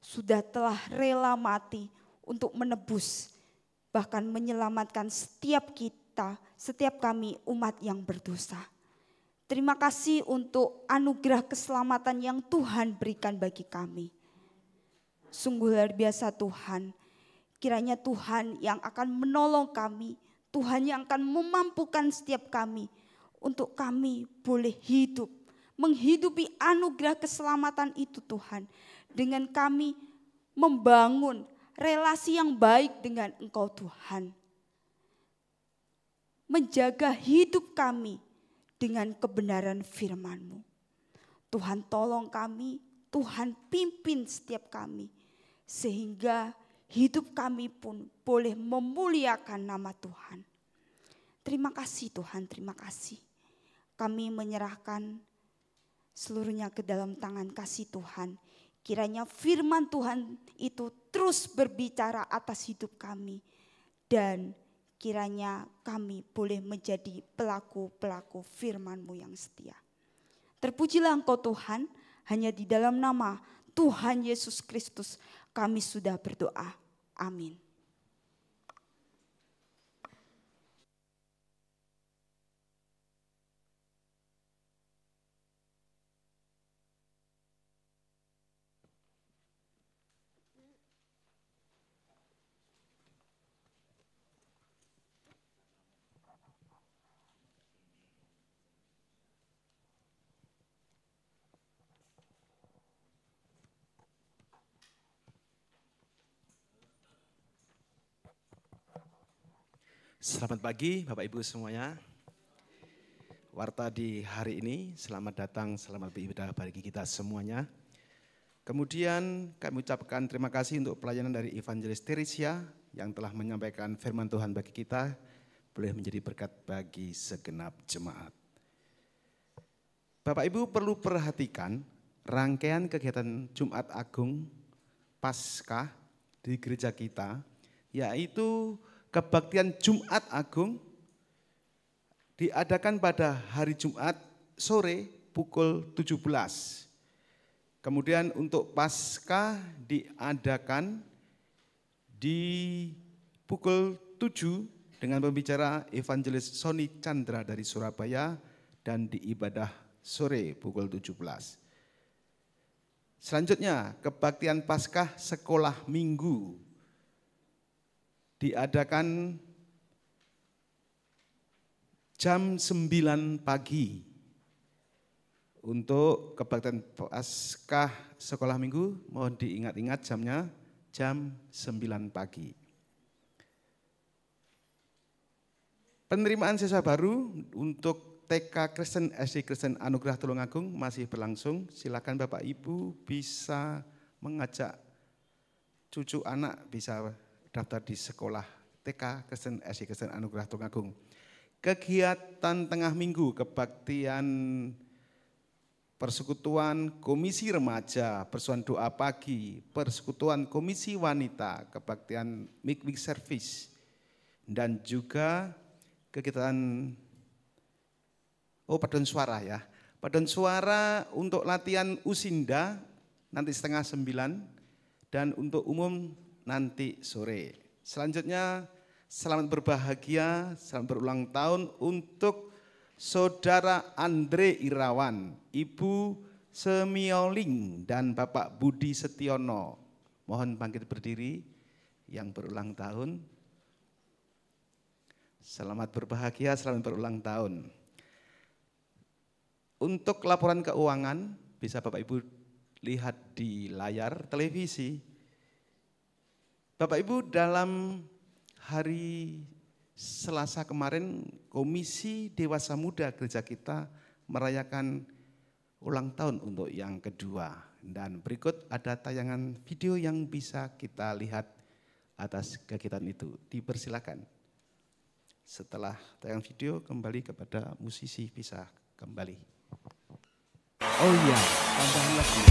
sudah telah rela mati untuk menebus, bahkan menyelamatkan setiap kita, setiap kami umat yang berdosa. Terima kasih untuk anugerah keselamatan yang Tuhan berikan bagi kami. Sungguh luar biasa Tuhan, kiranya Tuhan yang akan menolong kami, Tuhan yang akan memampukan setiap kami untuk kami boleh hidup menghidupi anugerah keselamatan itu Tuhan, dengan kami membangun relasi yang baik dengan Engkau Tuhan. Menjaga hidup kami dengan kebenaran firman-Mu. Tuhan tolong kami, Tuhan pimpin setiap kami, sehingga hidup kami pun boleh memuliakan nama Tuhan. Terima kasih Tuhan, terima kasih. Kami menyerahkan seluruhnya ke dalam tangan kasih Tuhan. Kiranya firman Tuhan itu terus berbicara atas hidup kami. Dan kiranya kami boleh menjadi pelaku-pelaku firman-Mu yang setia. Terpujilah Engkau Tuhan, hanya di dalam nama Tuhan Yesus Kristus kami sudah berdoa. Amin. Selamat pagi Bapak Ibu semuanya. Warta di hari ini, selamat datang, selamat beribadah bagi kita semuanya. Kemudian kami ucapkan terima kasih untuk pelayanan dari Evangelis Teresia yang telah menyampaikan firman Tuhan bagi kita, boleh menjadi berkat bagi segenap jemaat. Bapak Ibu perlu perhatikan rangkaian kegiatan Jumat Agung Paskah di gereja kita, yaitu kebaktian Jumat Agung diadakan pada hari Jumat sore pukul 17. Kemudian untuk Paskah diadakan di pukul 7 dengan pembicara Evangelis Sony Chandra dari Surabaya dan di ibadah sore pukul 17. Selanjutnya kebaktian Paskah sekolah minggu diadakan jam 9 pagi. Untuk kebaktian Paskah sekolah minggu, mohon diingat-ingat jamnya, jam 9 pagi. Penerimaan siswa baru untuk TK Kristen, SD Kristen Anugerah Tulungagung masih berlangsung. Silakan Bapak Ibu bisa mengajak cucu anak bisa daftar di sekolah TK Kristen, SD Kristen Anugerah Tulungagung. Kegiatan tengah minggu, kebaktian persekutuan komisi remaja, persuan doa pagi, persekutuan komisi wanita, kebaktian midweek service, dan juga kegiatan paduan suara ya. Paduan suara untuk latihan usinda nanti 8:30 dan untuk umum nanti sore. Selanjutnya selamat berbahagia, selamat berulang tahun untuk Saudara Andre Irawan, Ibu Semioling dan Bapak Budi Setiono. Mohon bangkit berdiri yang berulang tahun. Selamat berbahagia, selamat berulang tahun. Untuk laporan keuangan bisa Bapak Ibu lihat di layar televisi. Bapak Ibu, dalam hari Selasa kemarin Komisi Dewasa Muda gereja kita merayakan ulang tahun untuk yang kedua. Dan berikut ada tayangan video yang bisa kita lihat atas kegiatan itu. Dipersilakan. Setelah tayangan video kembali kepada musisi bisa kembali. Oh iya, tambahan lagi.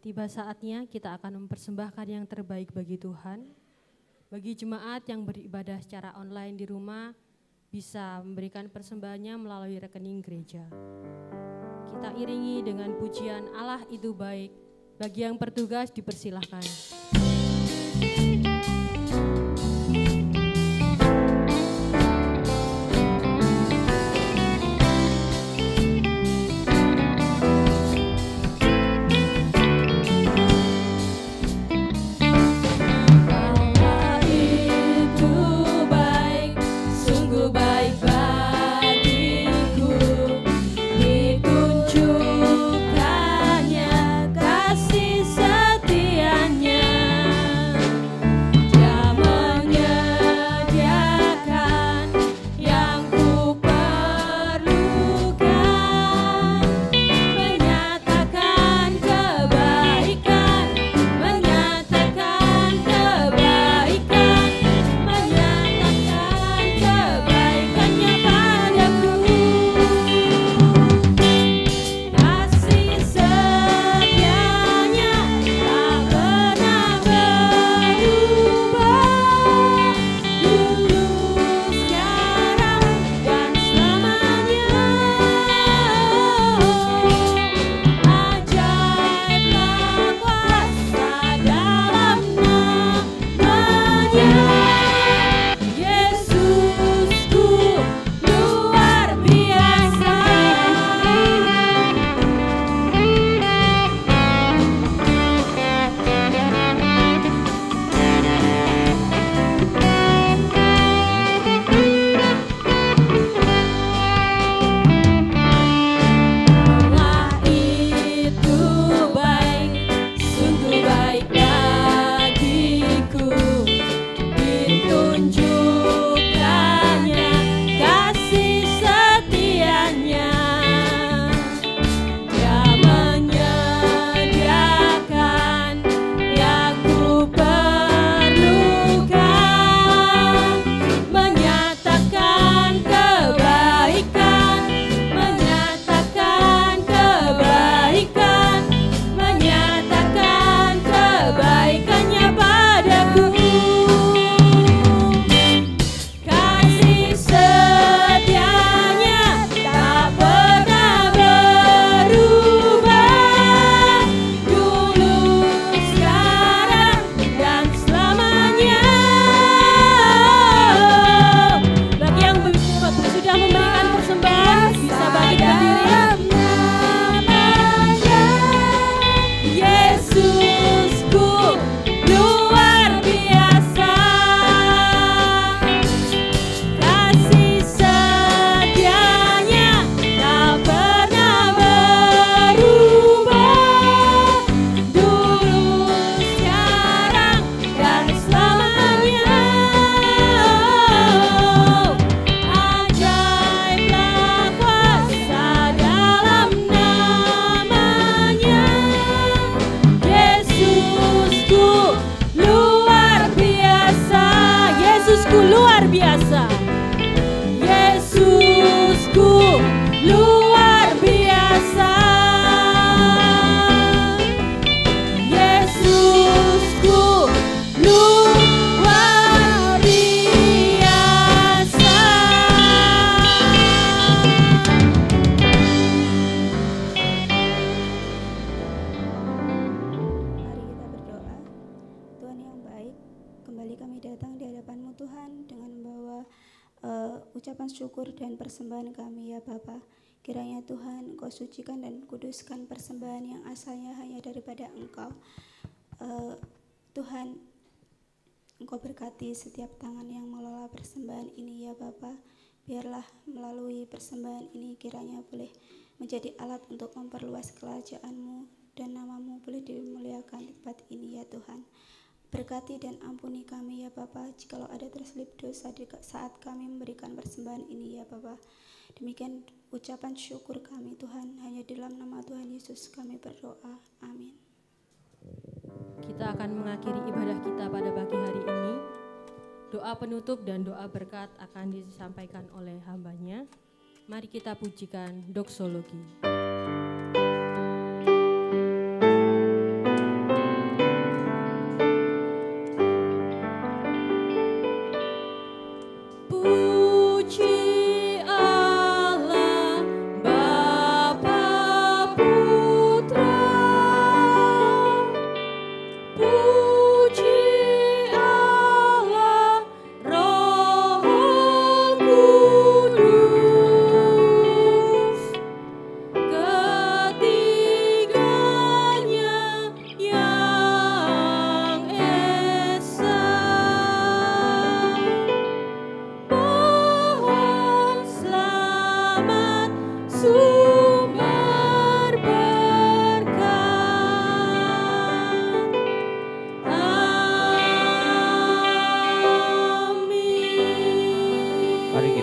tiba saatnya kita akan mempersembahkan yang terbaik bagi Tuhan. Bagi jemaat yang beribadah secara online di rumah, bisa memberikan persembahannya melalui rekening gereja. Kita iringi dengan pujian Allah itu baik. Bagi yang bertugas dipersilahkan. ucapan syukur dan persembahan kami ya Bapa. Kiranya Tuhan Engkau sucikan dan kuduskan persembahan yang asalnya hanya daripada Engkau. Tuhan, Engkau berkati setiap tangan yang mengelola persembahan ini ya Bapa. Biarlah melalui persembahan ini kiranya boleh menjadi alat untuk memperluas kerajaan-Mu dan nama-Mu boleh dimuliakan di tempat ini ya Tuhan. Berkati dan ampuni kami ya Bapa, jikalau ada terselip dosa di saat kami memberikan persembahan ini ya Bapa. Demikian ucapan syukur kami Tuhan, hanya di dalam nama Tuhan Yesus kami berdoa. Amin. Kita akan mengakhiri ibadah kita pada pagi hari ini. Doa penutup dan doa berkat akan disampaikan oleh hambanya. Mari kita pujikan doksologi.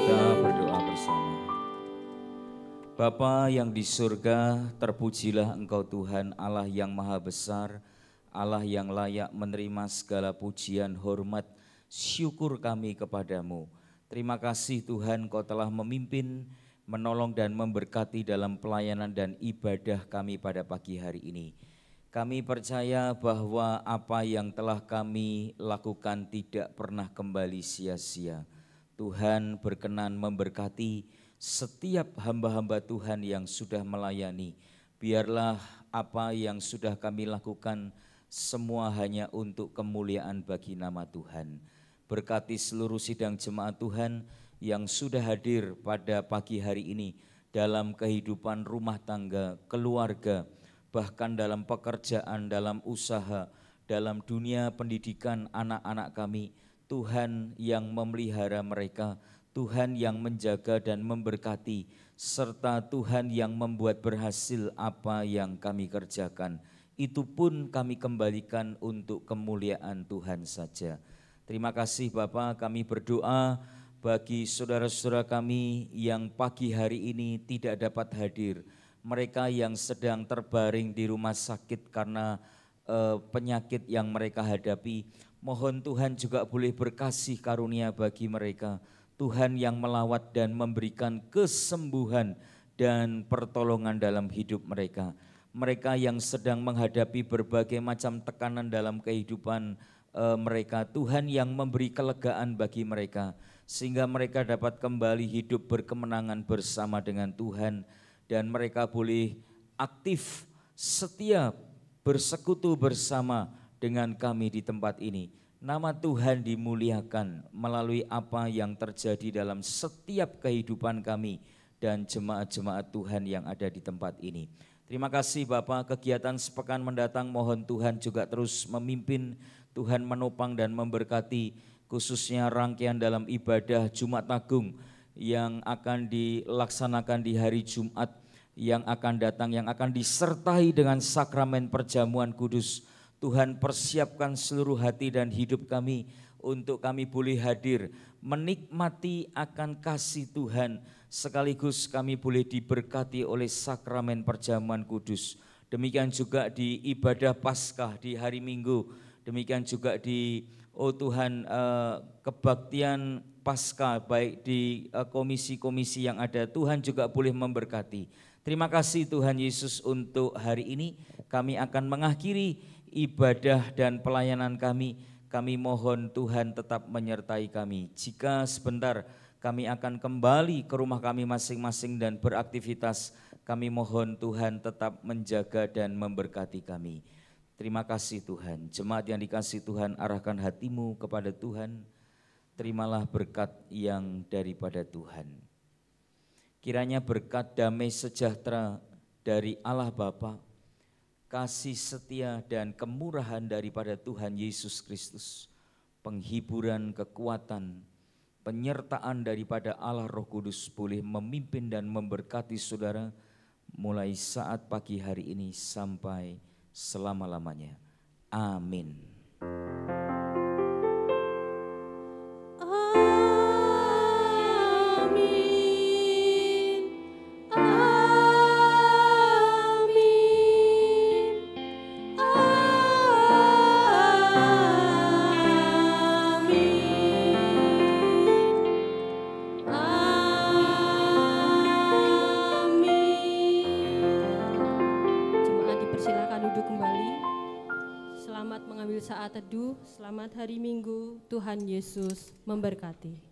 Kita berdoa bersama. Bapa yang di surga, terpujilah Engkau Tuhan Allah yang maha besar, Allah yang layak menerima segala pujian, hormat, syukur kami kepadamu. Terima kasih Tuhan, Kau telah memimpin, menolong dan memberkati dalam pelayanan dan ibadah kami pada pagi hari ini. Kami percaya bahwa apa yang telah kami lakukan tidak pernah kembali sia-sia. Tuhan berkenan memberkati setiap hamba-hamba Tuhan yang sudah melayani. Biarlah apa yang sudah kami lakukan semua hanya untuk kemuliaan bagi nama Tuhan. Berkati seluruh sidang jemaat Tuhan yang sudah hadir pada pagi hari ini dalam kehidupan rumah tangga, keluarga, bahkan dalam pekerjaan, dalam usaha, dalam dunia pendidikan anak-anak kami. Tuhan yang memelihara mereka, Tuhan yang menjaga dan memberkati, serta Tuhan yang membuat berhasil apa yang kami kerjakan. Itu pun kami kembalikan untuk kemuliaan Tuhan saja. Terima kasih Bapa, kami berdoa bagi saudara-saudara kami yang pagi hari ini tidak dapat hadir. Mereka yang sedang terbaring di rumah sakit karena penyakit yang mereka hadapi. Mohon Tuhan juga boleh berkasih karunia bagi mereka. Tuhan yang melawat dan memberikan kesembuhan dan pertolongan dalam hidup mereka. Mereka yang sedang menghadapi berbagai macam tekanan dalam kehidupan mereka, Tuhan yang memberi kelegaan bagi mereka, sehingga mereka dapat kembali hidup berkemenangan bersama dengan Tuhan, dan mereka boleh aktif, setia, bersekutu bersama dengan kami di tempat ini. Nama Tuhan dimuliakan melalui apa yang terjadi dalam setiap kehidupan kami dan jemaat-jemaat Tuhan yang ada di tempat ini. Terima kasih Bapak, kegiatan sepekan mendatang mohon Tuhan juga terus memimpin, Tuhan menopang dan memberkati, khususnya rangkaian dalam ibadah Jumat Agung yang akan dilaksanakan di hari Jumat yang akan datang, yang akan disertai dengan sakramen perjamuan kudus. Tuhan persiapkan seluruh hati dan hidup kami untuk kami boleh hadir, menikmati akan kasih Tuhan, sekaligus kami boleh diberkati oleh sakramen perjamuan kudus. Demikian juga di ibadah Paskah di hari Minggu, demikian juga di Tuhan kebaktian Paskah baik di komisi-komisi yang ada, Tuhan juga boleh memberkati. Terima kasih Tuhan Yesus, untuk hari ini kami akan mengakhiri ibadah dan pelayanan kami. Kami mohon Tuhan tetap menyertai kami. Jika sebentar kami akan kembali ke rumah kami masing-masing dan beraktivitas, kami mohon Tuhan tetap menjaga dan memberkati kami. Terima kasih Tuhan. Jemaat yang dikasihi Tuhan, arahkan hatimu kepada Tuhan. Terimalah berkat yang daripada Tuhan. Kiranya berkat damai sejahtera dari Allah Bapa, kasih setia dan kemurahan daripada Tuhan Yesus Kristus, penghiburan, kekuatan, penyertaan daripada Allah Roh Kudus boleh memimpin dan memberkati saudara mulai saat pagi hari ini sampai selama-lamanya. Amin. Saat teduh, selamat hari Minggu, Tuhan Yesus memberkati.